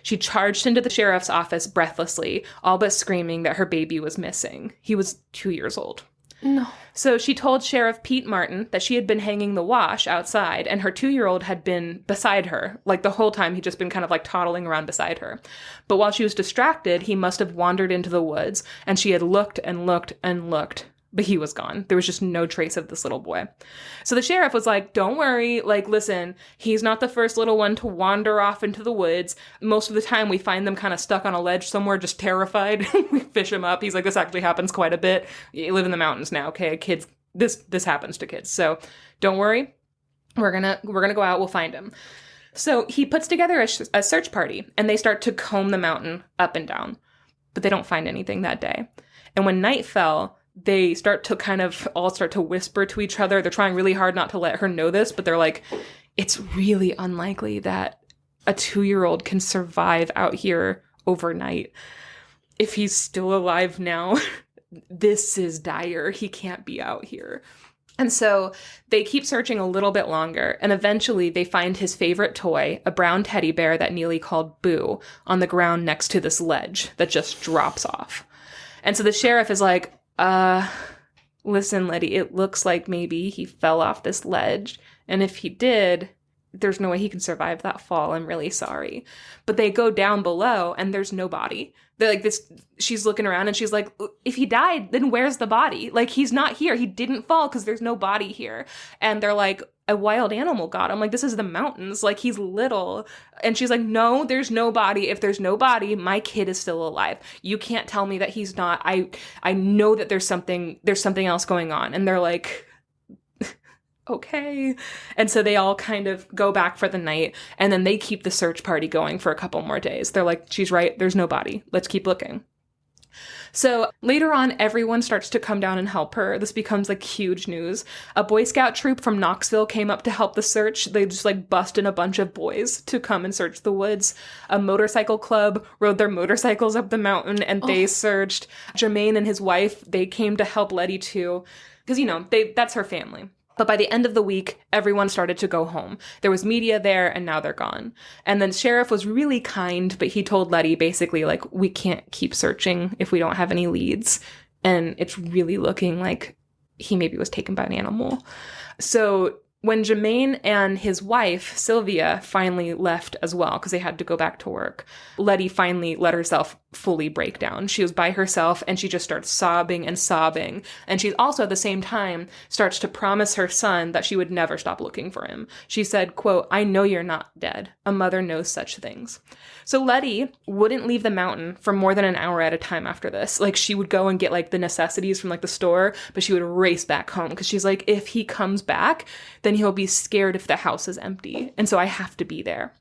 She charged into the sheriff's office breathlessly, all but screaming that her baby was missing. He was 2 years old. No. So she told Sheriff Pete Martin that she had been hanging the wash outside, and her 2-year-old had been beside her. Like, the whole time, he'd just been kind of, like, toddling around beside her. But while she was distracted, he must have wandered into the woods, and she had looked and looked and looked. But he was gone. There was just no trace of this little boy. So the sheriff was like, don't worry. Like, listen, he's not the first little one to wander off into the woods. Most of the time we find them kind of stuck on a ledge somewhere, just terrified. We fish him up. He's like, this actually happens quite a bit. You live in the mountains now, okay? Kids, this happens to kids. So don't worry. We're gonna go out. We'll find him. So he puts together a search party, and they start to comb the mountain up and down. But they don't find anything that day. And when night fell, they start to whisper to each other. They're trying really hard not to let her know this, but they're like, it's really unlikely that a 2-year-old can survive out here overnight. If he's still alive now, this is dire. He can't be out here. And so they keep searching a little bit longer, and eventually they find his favorite toy, a brown teddy bear that Neely called Boo, on the ground next to this ledge that just drops off. And so the sheriff is like, listen, Letty, it looks like maybe he fell off this ledge. And if he did, there's no way he can survive that fall. I'm really sorry. But they go down below and there's no body. They're like this, she's looking around and she's like, if he died, then where's the body? Like, he's not here. He didn't fall because there's no body here. And they're like, a wild animal got him. Like, this is the mountains. Like, he's little. And she's like, no, there's no body. If there's no body, my kid is still alive. You can't tell me that he's not. I know that there's something else going on. And they're like, okay. And so they all kind of go back for the night, and then they keep the search party going for a couple more days. They're like, she's right, there's no body. Let's keep looking. So later on, everyone starts to come down and help her. This becomes like huge news. A Boy Scout troop from Knoxville came up to help the search. They just like bust in a bunch of boys to come and search the woods. A motorcycle club rode their motorcycles up the mountain and they searched. Jermaine and his wife, they came to help Letty too. Because, you know, that's her family. But by the end of the week, everyone started to go home. There was media there, and now they're gone. And then Sheriff was really kind, but he told Letty basically, like, we can't keep searching if we don't have any leads. And it's really looking like he maybe was taken by an animal. So when Jermaine and his wife, Sylvia, finally left as well, because they had to go back to work, Letty finally let herself fully break down. She was by herself, and she just starts sobbing and sobbing. And she also, at the same time, starts to promise her son that she would never stop looking for him. She said, quote, I know you're not dead. A mother knows such things. So Letty wouldn't leave the mountain for more than an hour at a time after this. Like, she would go and get, like, the necessities from, like, the store, but she would race back home, because she's like, if he comes back, then he'll be scared if the house is empty. And so I have to be there.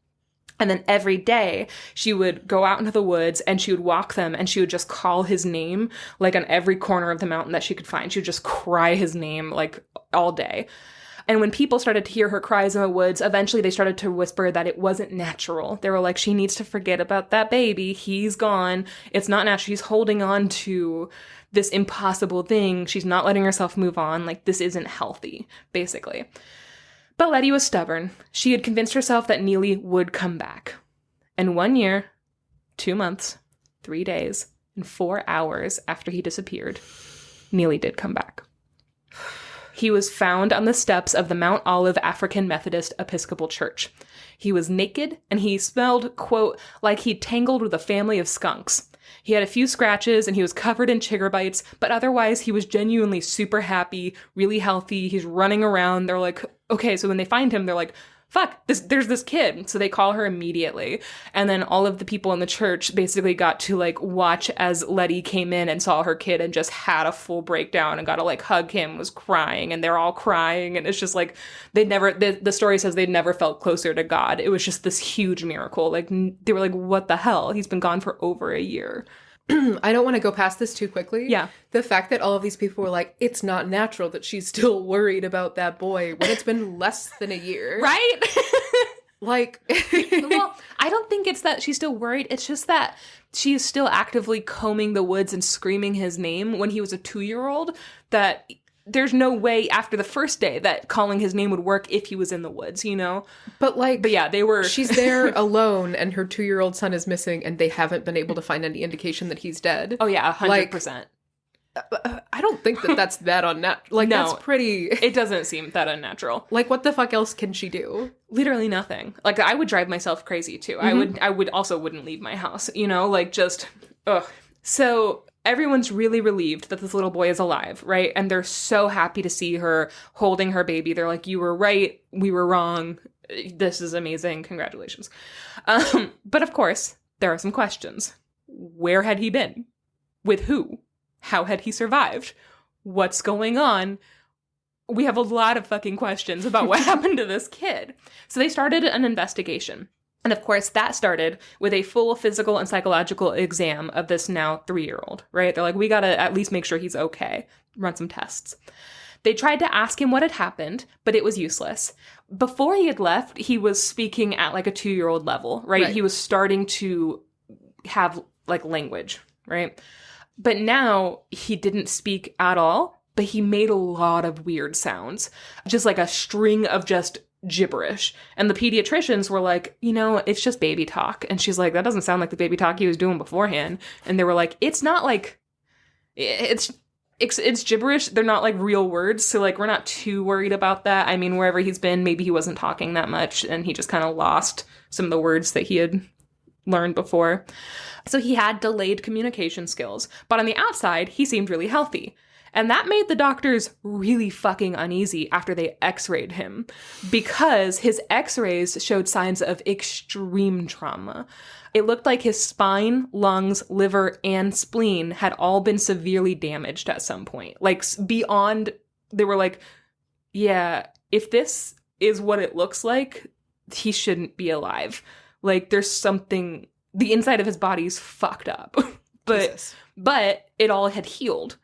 And then every day she would go out into the woods and she would walk them, and she would just call his name, like, on every corner of the mountain that she could find. She would just cry his name, like, all day. And when people started to hear her cries in the woods, eventually they started to whisper that it wasn't natural. They were like, she needs to forget about that baby. He's gone. It's not natural. She's holding on to this impossible thing. She's not letting herself move on. Like, this isn't healthy, basically. But Letty was stubborn. She had convinced herself that Neely would come back. And 1 year, 2 months, 3 days, and 4 hours after he disappeared, Neely did come back. He was found on the steps of the Mount Olive African Methodist Episcopal Church. He was naked, and he smelled, quote, like he'd tangled with a family of skunks. He had a few scratches, and he was covered in chigger bites, but otherwise he was genuinely super happy, really healthy. He's running around. They're like, okay, so when they find him, they're like, fuck, there's this kid. So they call her immediately. And then all of the people in the church basically got to like watch as Letty came in and saw her kid and just had a full breakdown and got to like hug him, was crying, and they're all crying. And it's just like, the story says they'd never felt closer to God. It was just this huge miracle. Like they were like, what the hell? He's been gone for over a year. I don't want to go past this too quickly. Yeah. The fact that all of these people were like, it's not natural that she's still worried about that boy when it's been less than a year. Right? Like, well, I don't think it's that she's still worried. It's just that she is still actively combing the woods and screaming his name when he was a 2-year-old, that there's no way after the first day that calling his name would work if he was in the woods, you know? But yeah, they were... She's there alone and her 2-year-old son is missing and they haven't been able to find any indication that he's dead. Oh yeah, 100%. I don't think that that's that unnatural. Like, no, that's pretty... It doesn't seem that unnatural. Like, what the fuck else can she do? Literally nothing. Like, I would drive myself crazy, too. Mm-hmm. I would also wouldn't leave my house, you know? Like, just, ugh. So, everyone's really relieved that this little boy is alive, right? And they're so happy to see her holding her baby. They're like, you were right. We were wrong. This is amazing. Congratulations. But, of course, there are some questions. Where had he been? With who? How had he survived? What's going on? We have a lot of fucking questions about what happened to this kid. So they started an investigation. And of course, that started with a full physical and psychological exam of this now 3-year-old, right? They're like, we gotta at least make sure he's okay. Run some tests. They tried to ask him what had happened, but it was useless. Before he had left, he was speaking at like a 2-year-old level, right? He was starting to have like language, right? But now he didn't speak at all, but he made a lot of weird sounds, just like a string of just gibberish. And the pediatricians were like, you know, it's just baby talk. And she's like, that doesn't sound like the baby talk he was doing beforehand. And they were like, it's not like, it's gibberish. They're not like real words. So like, we're not too worried about that. I mean, wherever he's been, maybe he wasn't talking that much and he just kind of lost some of the words that he had learned before. So he had delayed communication skills, but on the outside, he seemed really healthy. And that made the doctors really fucking uneasy after they x-rayed him, because his x-rays showed signs of extreme trauma. It looked like his spine, lungs, liver, and spleen had all been severely damaged at some point. Like beyond, they were like, yeah, if this is what it looks like, he shouldn't be alive. Like there's something, the inside of his body's fucked up, but it all had healed.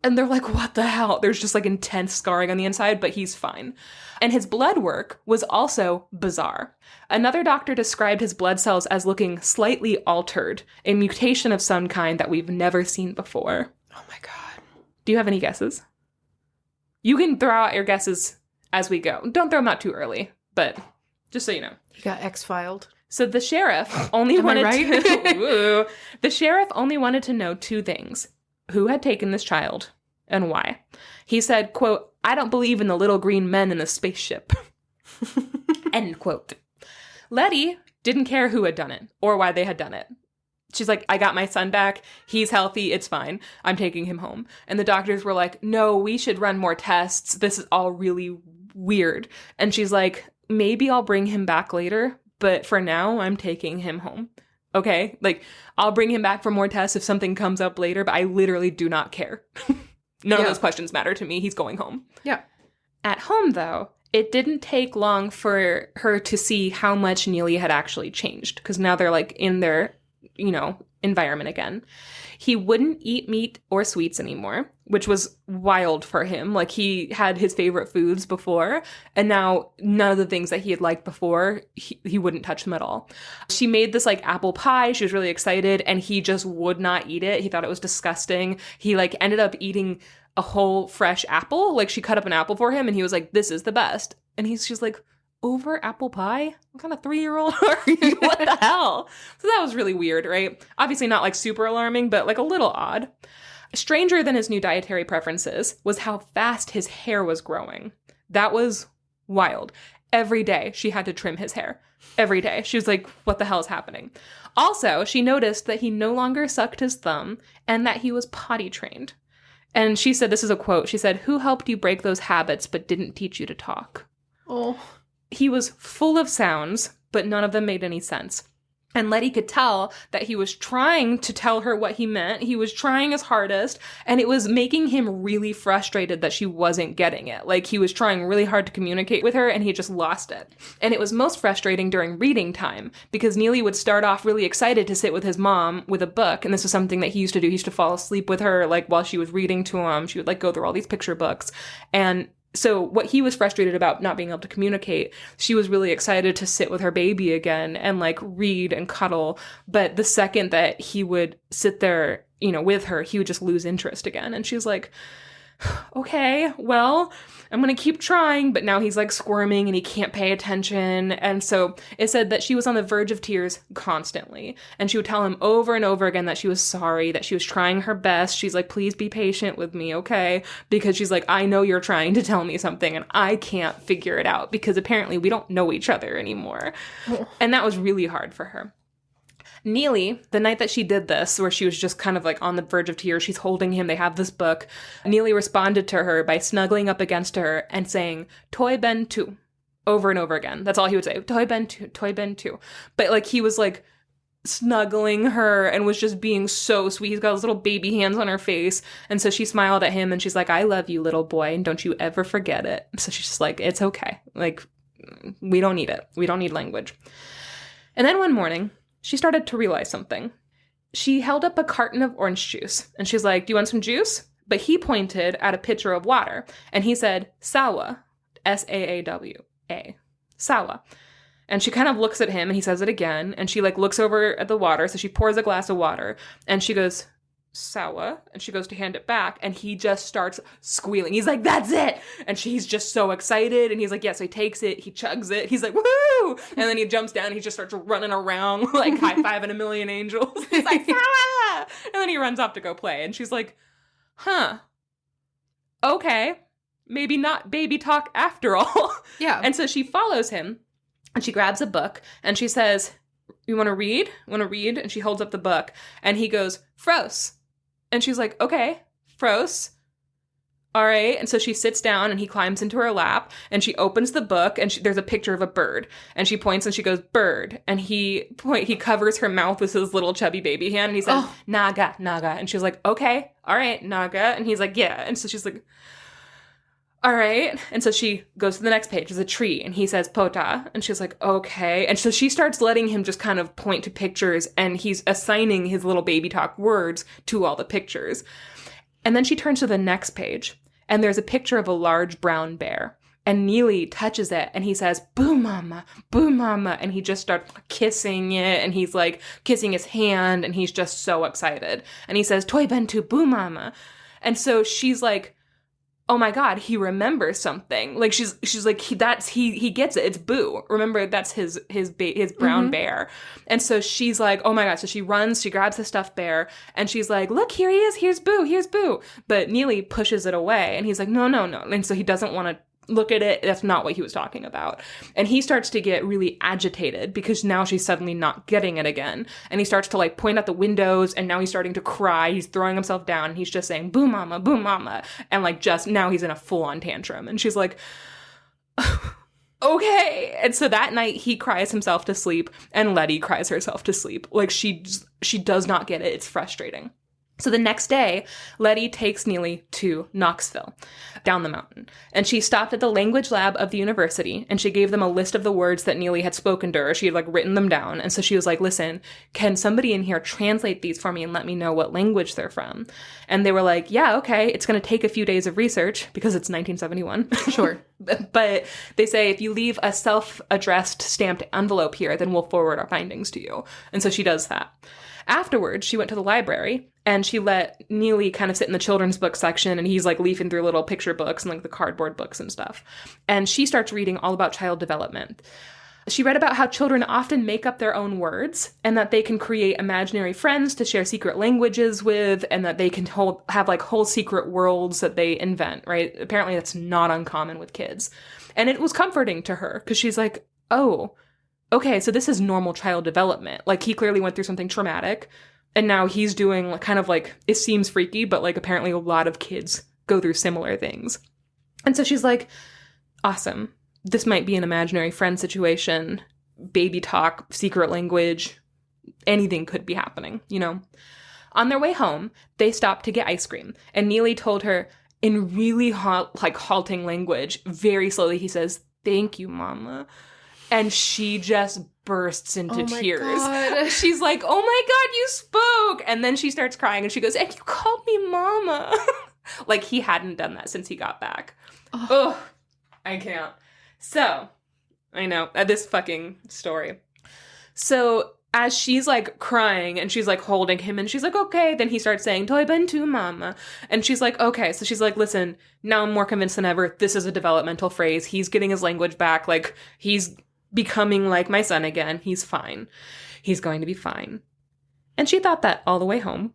And they're like, what the hell? There's just like intense scarring on the inside, but he's fine. And his blood work was also bizarre. Another doctor described his blood cells as looking slightly altered, a mutation of some kind that we've never seen before. Oh my God. Do you have any guesses? You can throw out your guesses as we go. Don't throw them out too early, but just so you know. He got X-filed. So the sheriff only the sheriff only wanted to know 2 things. Who had taken this child and why? He said, quote, I don't believe in the little green men in the spaceship. End quote. Letty didn't care who had done it or why they had done it. She's like, I got my son back. He's healthy. It's fine. I'm taking him home. And the doctors were like, no, we should run more tests. This is all really weird. And she's like, maybe I'll bring him back later, but for now, I'm taking him home. Okay? Like, I'll bring him back for more tests if something comes up later, but I literally do not care. None of those questions matter to me. He's going home. Yeah. At home, though, it didn't take long for her to see how much Neely had actually changed, because now they're, like, in their, you know, environment again. He wouldn't eat meat or sweets anymore, which was wild for him. Like, he had his favorite foods before, and now none of the things that he had liked before, he wouldn't touch them at all. She made this, like, apple pie. She was really excited, and he just would not eat it. He thought it was disgusting. He, like, ended up eating a whole fresh apple. Like, she cut up an apple for him, and he was like, this is the best. And he's just like, over apple pie? What kind of 3-year-old are you? What the hell? So that was really weird, right? Obviously not like super alarming, but like a little odd. Stranger than his new dietary preferences was how fast his hair was growing. That was wild. Every day she had to trim his hair. Every day. She was like, what the hell is happening? Also, she noticed that he no longer sucked his thumb and that he was potty trained. And she said, this is a quote, she said, who helped you break those habits but didn't teach you to talk? Oh. he was full of sounds, but none of them made any sense. And Letty could tell that he was trying to tell her what he meant. He was trying his hardest, and it was making him really frustrated that she wasn't getting it. Like, he was trying really hard to communicate with her, and he just lost it. And it was most frustrating during reading time, because Neely would start off really excited to sit with his mom with a book, and this was something that he used to do. He used to fall asleep with her, like, while she was reading to him. She would, like, go through all these picture books. And so what he was frustrated about not being able to communicate, she was really excited to sit with her baby again and like read and cuddle. But the second that he would sit there, you know, with her, he would just lose interest again. And she's like, okay, well, I'm going to keep trying. But now he's like squirming and he can't pay attention. And so it said that she was on the verge of tears constantly. And she would tell him over and over again that she was sorry, that she was trying her best. She's like, please be patient with me, okay? Because she's like, I know you're trying to tell me something and I can't figure it out because apparently we don't know each other anymore. And that was really hard for her. Neely, the night that she did this, where she was just kind of like on the verge of tears, she's holding him, they have this book, Neely responded to her by snuggling up against her and saying, Toy Ben tu, over and over again. That's all he would say, Toy Ben tu, Toy Ben tu. But like he was like snuggling her and was just being so sweet. He's got his little baby hands on her face. And so she smiled at him and she's like, I love you, little boy, and don't you ever forget it. So she's just like, it's okay. Like, we don't need it. We don't need language. And then one morning, she started to realize something. She held up a carton of orange juice, and she's like, do you want some juice? But he pointed at a pitcher of water, and he said, Sawa, S-A-A-W-A, Sawa. And she kind of looks at him, and he says it again, and she, like, looks over at the water, so she pours a glass of water, and she goes, Sawa, and she goes to hand it back, and he just starts squealing. He's like, that's it! And she's just so excited, and he's like, yeah, so he takes it, he chugs it, he's like, woohoo! And then he jumps down, and he just starts running around, like high-fiving a million angels. He's like, Sawa! And then he runs off to go play, and she's like, huh, okay, maybe not baby talk after all. Yeah. And so she follows him, and she grabs a book, and she says, you want to read? Want to read? And she holds up the book, and he goes, Fros. And she's like, okay, Fros. All right. And so she sits down and he climbs into her lap and she opens the book and there's a picture of a bird and she points and she goes, bird. And he covers her mouth with his little chubby baby hand and he says, Naga, Naga. And she's like, okay, all right, Naga. And he's like, yeah. And so she's like, all right. And so she goes to the next page. There's a tree. And he says, Pota. And she's like, okay. And so she starts letting him just kind of point to pictures. And he's assigning his little baby talk words to all the pictures. And then she turns to the next page. And there's a picture of a large brown bear. And Neely touches it. And he says, boo mama, boo mama. And he just starts kissing it. And he's like kissing his hand. And he's just so excited. And he says, Toy Bentu, boo mama. And so she's like, oh my God, he remembers something. Like she's like, he gets it. It's Boo. Remember, that's his brown bear. And so she's like, oh my God. So she runs, she grabs the stuffed bear and she's like, look, here he is. Here's Boo. Here's Boo. But Neely pushes it away and he's like, no. And so he doesn't want to look at it. That's not what he was talking about. And he starts to get really agitated because now she's suddenly not getting it again. And he starts to like point at the windows and now he's starting to cry. He's throwing himself down and he's just saying, boo mama, boo mama. And like just now he's in a full on tantrum. And she's like, okay. And so that night he cries himself to sleep and Letty cries herself to sleep. Like she does not get it. It's frustrating. So the next day, Letty takes Neely to Knoxville, down the mountain. And she stopped at the language lab of the university, and she gave them a list of the words that Neely had spoken to her. She had, like, written them down. And so she was like, listen, can somebody in here translate these for me and let me know what language they're from? And they were like, yeah, okay. It's going to take a few days of research, because it's 1971. Sure. But they say, if you leave a self-addressed stamped envelope here, then we'll forward our findings to you. And so she does that. Afterwards, she went to the library and she let Neely kind of sit in the children's book section and he's like leafing through little picture books and like the cardboard books and stuff. And she starts reading all about child development. She read about how children often make up their own words and that they can create imaginary friends to share secret languages with and that they can have like whole secret worlds that they invent, right? Apparently that's not uncommon with kids. And it was comforting to her because she's like, oh, okay, so this is normal child development. Like, he clearly went through something traumatic, and now he's doing kind of like, it seems freaky, but like apparently a lot of kids go through similar things. And so she's like, awesome. this might be an imaginary friend situation, baby talk, secret language, anything could be happening, you know? On their way home, they stopped to get ice cream, and Neely told her in really halting language, very slowly, he says, "Thank you, Mama." And she just bursts into tears. God. She's like, "Oh my God, you spoke." And then she starts crying and she goes, "And you called me Mama." Like he hadn't done that since he got back. Oh, I can't. So, I know, this fucking story. So, as she's like crying and she's like holding him and she's like, "Okay," then he starts saying, "Toy ben tu, Mama." And she's like, "Okay." So she's like, "Listen, now I'm more convinced than ever. This is a developmental phrase. He's getting his language back. Like, he's becoming like my son again. He's fine. He's going to be fine." And she thought that all the way home.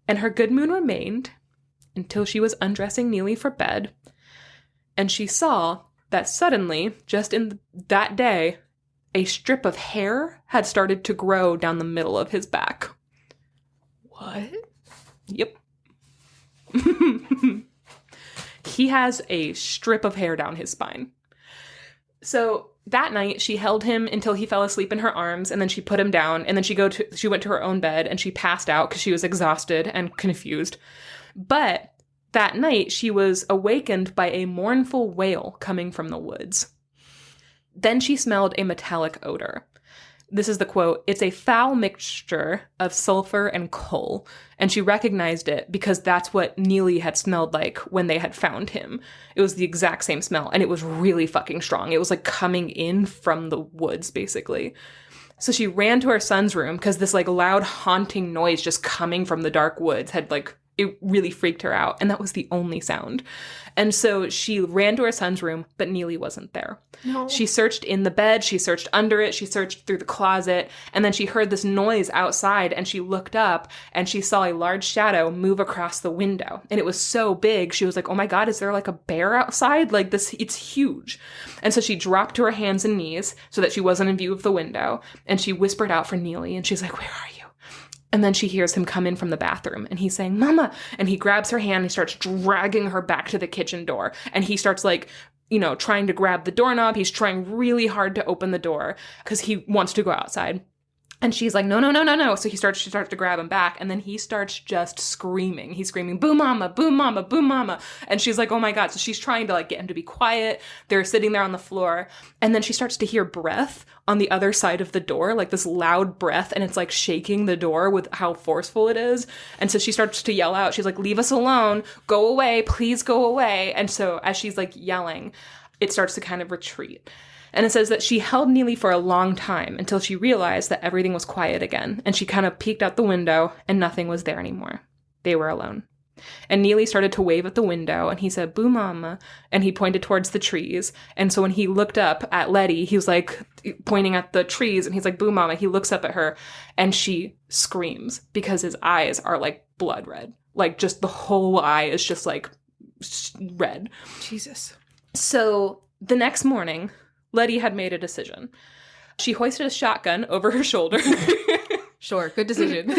And her good mood remained until she was undressing Neely for bed. And she saw that suddenly, just in that day, a strip of hair had started to grow down the middle of his back. What? Yep. He has a strip of hair down his spine. So that night, she held him until he fell asleep in her arms, and then she put him down, and then she went to her own bed, and she passed out because she was exhausted and confused. But that night, she was awakened by a mournful wail coming from the woods. Then she smelled a metallic odor. This is the quote, "It's a foul mixture of sulfur and coal." And she recognized it because that's what Neely had smelled like when they had found him. It was the exact same smell, and it was really fucking strong. It was like coming in from the woods, basically. So she ran to her son's room because this like loud haunting noise just coming from the dark woods had like, it really freaked her out. And that was the only sound. And so she ran to her son's room, but Neely wasn't there. No. She searched in the bed, she searched under it, she searched through the closet, and then she heard this noise outside, and she looked up, and she saw a large shadow move across the window. And it was so big, she was like, "Oh my God, is there like a bear outside? Like this, it's huge." And so she dropped to her hands and knees so that she wasn't in view of the window, and she whispered out for Neely, and she's like, "Where are you?" And then she hears him come in from the bathroom, and he's saying, "Mama," and he grabs her hand and he starts dragging her back to the kitchen door. And he starts like, you know, trying to grab the doorknob. He's trying really hard to open the door because he wants to go outside. And she's like, "No, no, no, no, no." So she starts to grab him back, and then he starts just screaming. He's screaming, "Boo mama, boo mama, boo mama." And she's like, "Oh my God." So she's trying to like get him to be quiet. They're sitting there on the floor. And then she starts to hear breath on the other side of the door, like this loud breath, and it's like shaking the door with how forceful it is. And so she starts to yell out. She's like, "Leave us alone. Go away. Please go away." And so as she's like yelling, it starts to kind of retreat. And it says that she held Neely for a long time until she realized that everything was quiet again. And she kind of peeked out the window and nothing was there anymore. They were alone. And Neely started to wave at the window and he said, "Boo mama." And he pointed towards the trees. And so when he looked up at Letty, he was like pointing at the trees and he's like, "Boo mama." He looks up at her and she screams because his eyes are like blood red. Like just the whole eye is just like red. Jesus. So the next morning, Letty had made a decision. She hoisted a shotgun over her shoulder. Sure, good decision.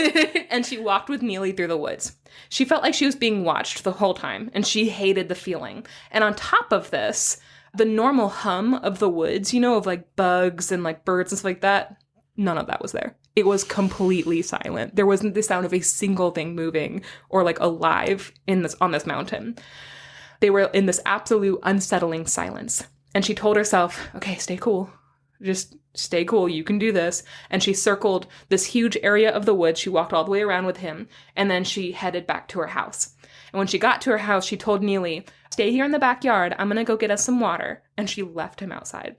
And she walked with Neely through the woods. She felt like she was being watched the whole time, and she hated the feeling. And on top of this, the normal hum of the woods, you know, of like bugs and like birds and stuff like that, none of that was there. It was completely silent. There wasn't the sound of a single thing moving or like alive on this mountain. They were in this absolute unsettling silence. And she told herself, "Okay, stay cool. Just stay cool. You can do this." And she circled this huge area of the woods. She walked all the way around with him. And then she headed back to her house. And when she got to her house, she told Neely, "Stay here in the backyard. I'm going to go get us some water." And she left him outside.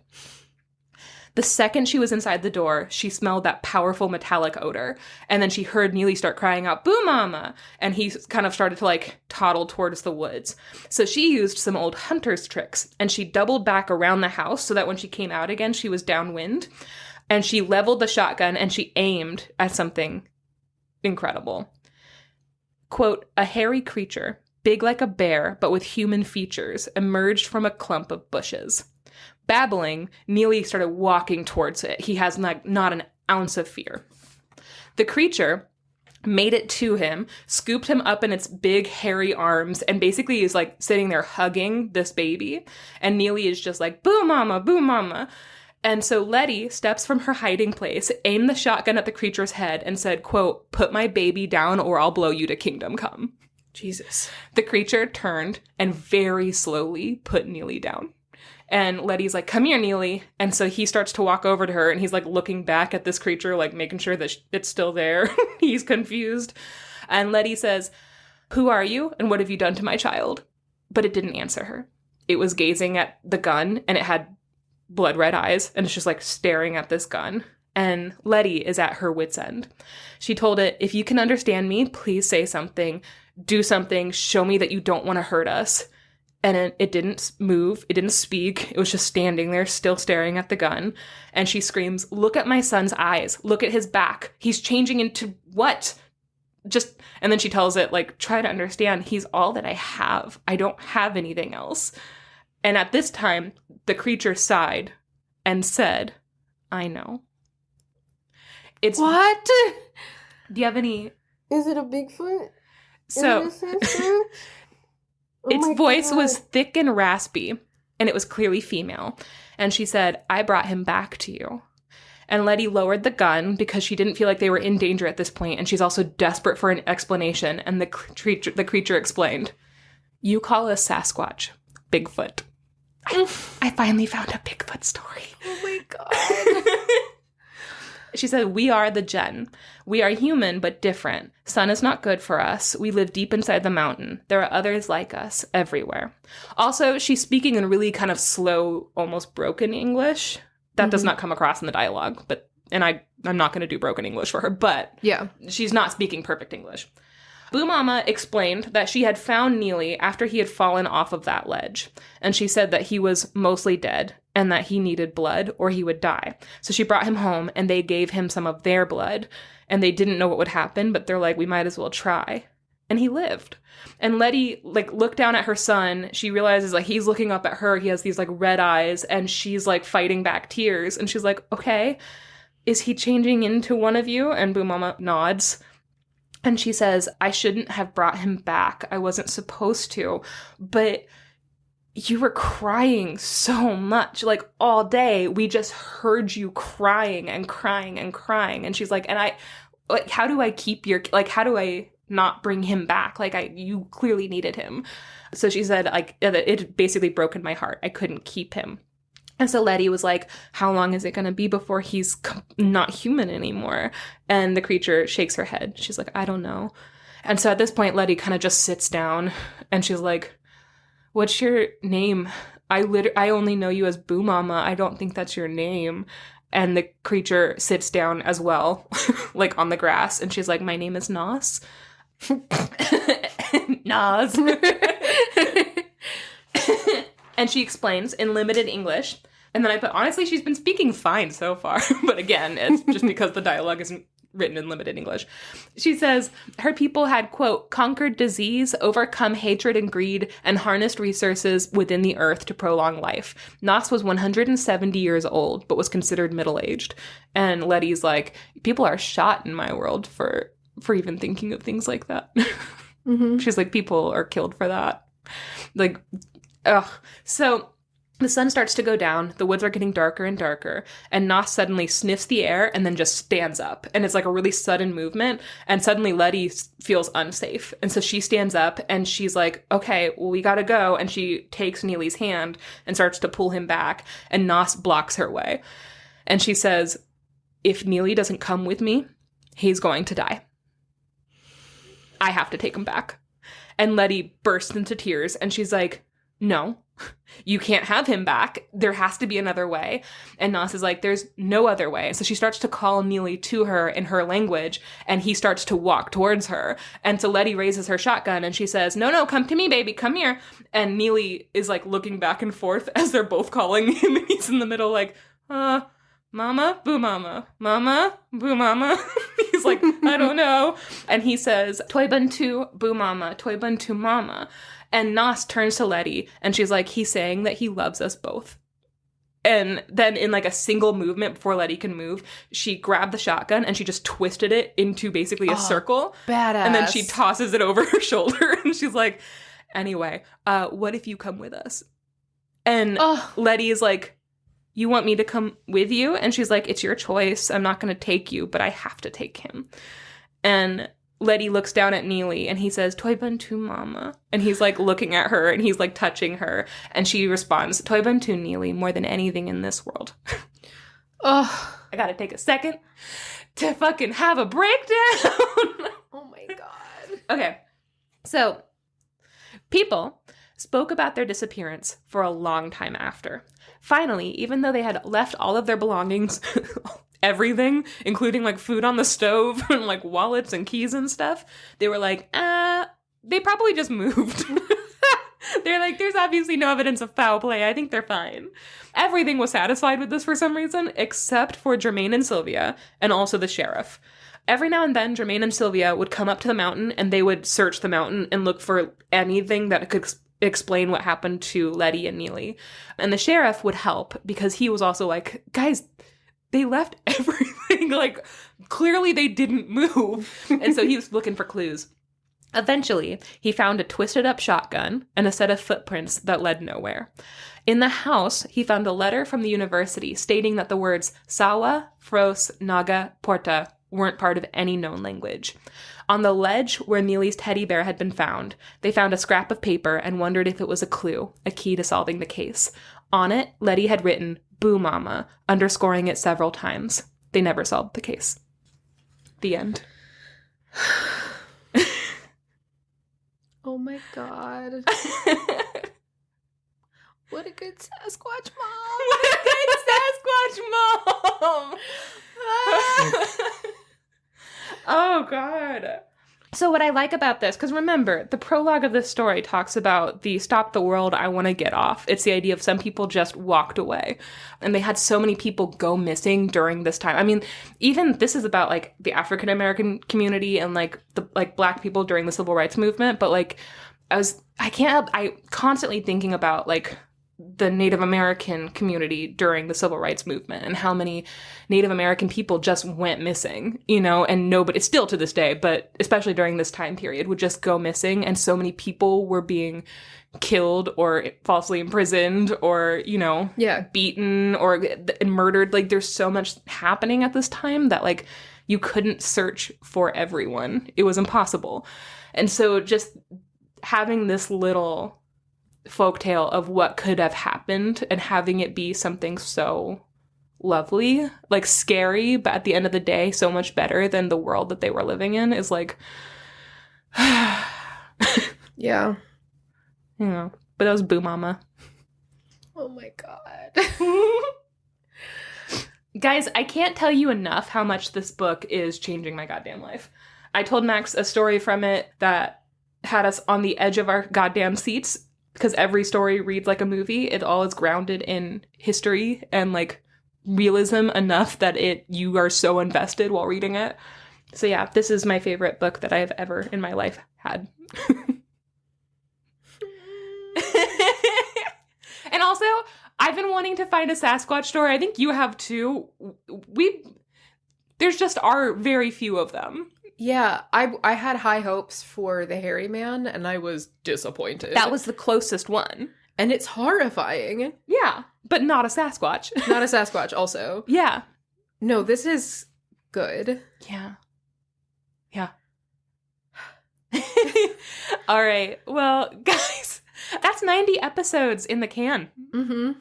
The second she was inside the door, she smelled that powerful metallic odor. And then she heard Neely start crying out, "Boo mama." And he kind of started to like toddle towards the woods. So she used some old hunter's tricks and she doubled back around the house so that when she came out again, she was downwind. And she leveled the shotgun and she aimed at something incredible. Quote, "A hairy creature, big like a bear, but with human features, emerged from a clump of bushes." Babbling, Neely started walking towards it. He has not an ounce of fear. The creature made it to him, scooped him up in its big hairy arms, and basically is like sitting there hugging this baby. And Neely is just like, boo mama, boo mama. And so Letty steps from her hiding place, aimed the shotgun at the creature's head, and said, quote, put my baby down or I'll blow you to kingdom come. Jesus. The creature turned and very slowly put Neely down. And Letty's like, come here, Neely. And so he starts to walk over to her, and he's like looking back at this creature, like making sure that it's still there. He's confused. And Letty says, who are you? And what have you done to my child? But it didn't answer her. It was gazing at the gun, and it had blood red eyes, and it's just like staring at this gun. And Letty is at her wit's end. She told it, if you can understand me, please say something, do something, show me that you don't want to hurt us. And it didn't move. It didn't speak. It was just standing there, still staring at the gun. And she screams, look at my son's eyes. Look at his back. He's changing into what? And then she tells it, like, try to understand. He's all that I have. I don't have anything else. And at this time, the creature sighed and said, I know. It's what? Do you have any? Is it a Bigfoot? So its voice was thick and raspy, and it was clearly female. And she said, I brought him back to you. And Letty lowered the gun because she didn't feel like they were in danger at this point, and she's also desperate for an explanation. And the creature explained, you call a Sasquatch Bigfoot. I finally found a Bigfoot story. Oh my God. She said, we are the Jen. We are human, but different. Sun is not good for us. We live deep inside the mountain. There are others like us everywhere. Also, she's speaking in really kind of slow, almost broken English. That does not come across in the dialogue, and I'm not going to do broken English for her, but yeah, she's not speaking perfect English. Boo Mama explained that she had found Neely after he had fallen off of that ledge, and she said that he was mostly dead and that he needed blood or he would die. So she brought him home, and they gave him some of their blood, and they didn't know what would happen, but they're like, we might as well try. And he lived. And Letty, like, looked down at her son. She realizes, like, he's looking up at her. He has these, like, red eyes, and she's, like, fighting back tears. And she's like, okay, is he changing into one of you? And Boo Mama nods. And she says, I shouldn't have brought him back. I wasn't supposed to. But you were crying so much, like, all day. We just heard you crying and crying and crying. And she's like, and I, like, how do I keep your, like, how do I not bring him back? Like, you clearly needed him. So she said, like, it basically broken my heart. I couldn't keep him. And so Letty was like, how long is it going to be before he's not human anymore? And the creature shakes her head. She's like, I don't know. And so at this point, Letty kind of just sits down, and she's like, what's your name? I only know you as Boo Mama. I don't think that's your name. And the creature sits down as well, like on the grass. And she's like, my name is Nos. Nos. And she explains in limited English. And then I put, honestly, she's been speaking fine so far. But again, it's just because the dialogue isn't written in limited English. She says her people had, quote, conquered disease, overcome hatred and greed, and harnessed resources within the earth to prolong life. Nos was 170 years old, but was considered middle-aged. And Letty's like, people are shot in my world for even thinking of things like that. Mm-hmm. She's like, people are killed for that. Like, ugh. So the sun starts to go down, the woods are getting darker and darker, and Nos suddenly sniffs the air and then just stands up. And it's like a really sudden movement, and suddenly Letty feels unsafe. And so she stands up, and she's like, okay, well, we gotta go. And she takes Neely's hand and starts to pull him back, and Nos blocks her way. And she says, if Neely doesn't come with me, he's going to die. I have to take him back. And Letty bursts into tears, and she's like, no, you can't have him back. There has to be another way. And Nos is like, there's no other way. So she starts to call Neely to her in her language, and he starts to walk towards her. And so Letty raises her shotgun, and she says, no, come to me, baby, come here. And Neely is like looking back and forth as they're both calling him, and he's in the middle like, Mama, Boo Mama, Mama, Boo Mama. He's like, I don't know. And he says, Toy Buntu, Boo Mama, Toy Buntu Mama. And Nos turns to Letty, and she's like, he's saying that he loves us both. And then in like a single movement before Letty can move, she grabbed the shotgun and she just twisted it into basically a circle. Badass. And then she tosses it over her shoulder and she's like, anyway, what if you come with us? And Letty is like, you want me to come with you? And she's like, it's your choice. I'm not going to take you, but I have to take him. And Letty looks down at Neely and he says, Toy Bantu Mama. And he's like looking at her and he's like touching her. And she responds, Toy Bantu Neely, more than anything in this world. I gotta take a second to fucking have a breakdown. Oh my God. Okay. So, people spoke about their disappearance for a long time after. Finally, even though they had left all of their belongings, everything, including like food on the stove and like wallets and keys and stuff, they were like, they probably just moved. They're like, there's obviously no evidence of foul play. I think they're fine. Everything was satisfied with this for some reason, except for Jermaine and Sylvia, and also the sheriff. Every now and then, Jermaine and Sylvia would come up to the mountain, and they would search the mountain and look for anything that could explain what happened to Letty and Neely. And the sheriff would help, because he was also like, guys, they left everything. Like, clearly they didn't move. And so he was looking for clues. Eventually, he found a twisted up shotgun and a set of footprints that led nowhere. In the house, he found a letter from the university stating that the words Sawa, Fros, Naga, Porta weren't part of any known language. On the ledge where Neely's teddy bear had been found, they found a scrap of paper and wondered if it was a clue, a key to solving the case. On it, Letty had written, Boo Mama, underscoring it several times. They never solved the case. The end. Oh my God. What a good Sasquatch mom. What a good Sasquatch mom. Oh, God. So what I like about this, because remember, the prologue of this story talks about the stop the world, I want to get off. It's the idea of some people just walked away. And they had so many people go missing during this time. I mean, even this is about, like, the African-American community and, like, the Black people during the Civil Rights Movement. But, like, I constantly thinking about, like, the Native American community during the Civil Rights Movement and how many Native American people just went missing, you know, and nobody, still to this day, but especially during this time period, would just go missing. And so many people were being killed or falsely imprisoned or, you know, beaten or murdered. Like, there's so much happening at this time that, like, you couldn't search for everyone. It was impossible. And so just having this little folktale of what could have happened and having it be something so lovely, like scary, but at the end of the day, so much better than the world that they were living in is like, yeah. You know, but that was Boo Mama. Oh my God. Guys, I can't tell you enough how much this book is changing my goddamn life. I told Max a story from it that had us on the edge of our goddamn seats because every story reads like a movie. It all is grounded in history and like realism enough that you are so invested while reading it. So yeah, this is my favorite book that I have ever in my life had. And also, I've been wanting to find a Sasquatch story. I think you have too. There's just are very few of them. Yeah, I had high hopes for the hairy man, and I was disappointed. That was the closest one. And it's horrifying. Yeah, but not a Sasquatch. Not a Sasquatch, also. Yeah. No, this is good. Yeah. Yeah. All right. Well, guys, that's 90 episodes in the can. Mm-hmm.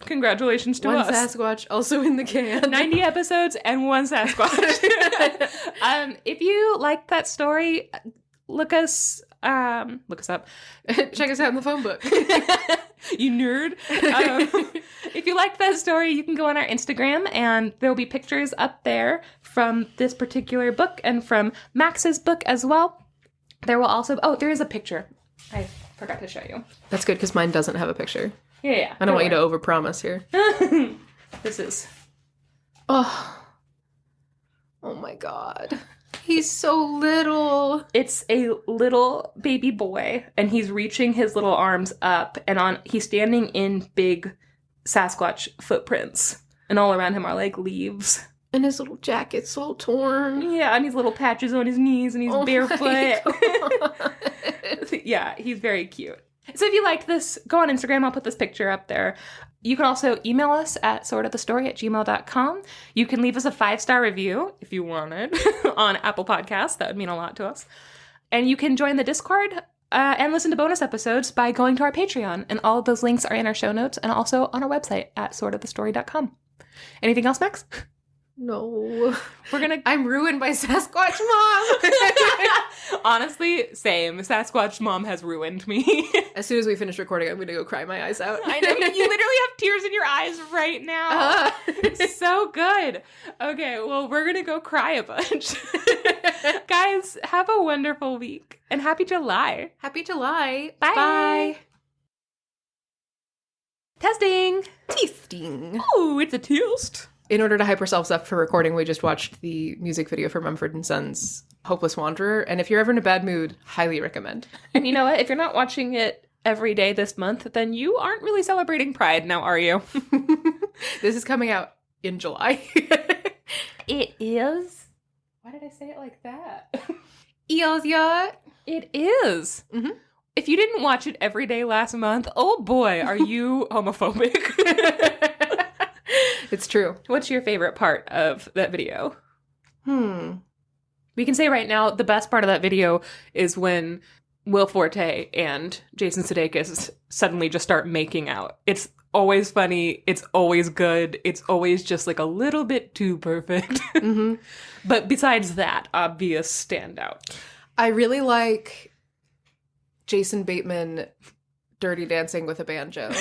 Congratulations to one us. One Sasquatch also in the can. 90 episodes and one Sasquatch. If you like that story, look us up. Check us out in the phone book. You nerd. If you like that story, you can go on our Instagram and there will be pictures up there from this particular book and from Max's book as well. There will also... Oh, there is a picture. I forgot to show you. That's good because mine doesn't have a picture. Yeah. I don't want you to overpromise here. This is... Oh my God. He's so little. It's a little baby boy, and he's reaching his little arms up, and he's standing in big Sasquatch footprints. And all around him are like leaves. And his little jacket's all torn. Yeah, and he's little patches on his knees and he's barefoot. Yeah, he's very cute. So if you liked this, go on Instagram. I'll put this picture up there. You can also email us at sortofthestory@gmail.com. You can leave us a 5-star review if you wanted on Apple Podcasts. That would mean a lot to us. And you can join the Discord and listen to bonus episodes by going to our Patreon. And all of those links are in our show notes and also on our website at sortofthestory.com. Anything else, Max? No. I'm ruined by Sasquatch Mom. Honestly, same. Sasquatch Mom has ruined me. As soon as we finish recording, I'm going to go cry my eyes out. I know. You literally have tears in your eyes right now. So good. Okay, well, we're going to go cry a bunch. Guys, have a wonderful week. And happy July. Happy July. Bye. Bye. Testing. Testing. Ooh, it's a test. In order to hype ourselves up for recording, we just watched the music video for Mumford & Sons' Hopeless Wanderer. And if you're ever in a bad mood, highly recommend. And you know what? If you're not watching it every day this month, then you aren't really celebrating Pride now, are you? This is coming out in July. It is? Why did I say it like that? Yeah. It is. Mm-hmm. If you didn't watch it every day last month, oh boy, are you homophobic. It's true. What's your favorite part of that video? We can say right now, the best part of that video is when Will Forte and Jason Sudeikis suddenly just start making out. It's always funny. It's always good. It's always just like a little bit too perfect. Mm-hmm. But besides that, obvious standout. I really like Jason Bateman dirty dancing with a banjo.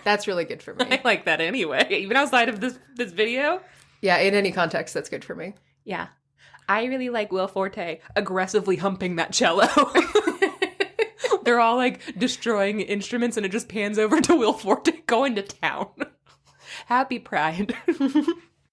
That's really good for me. I like that anyway. Even outside of this video. Yeah, in any context, that's good for me. Yeah. I really like Will Forte aggressively humping that cello. They're all like destroying instruments and it just pans over to Will Forte going to town. Happy Pride.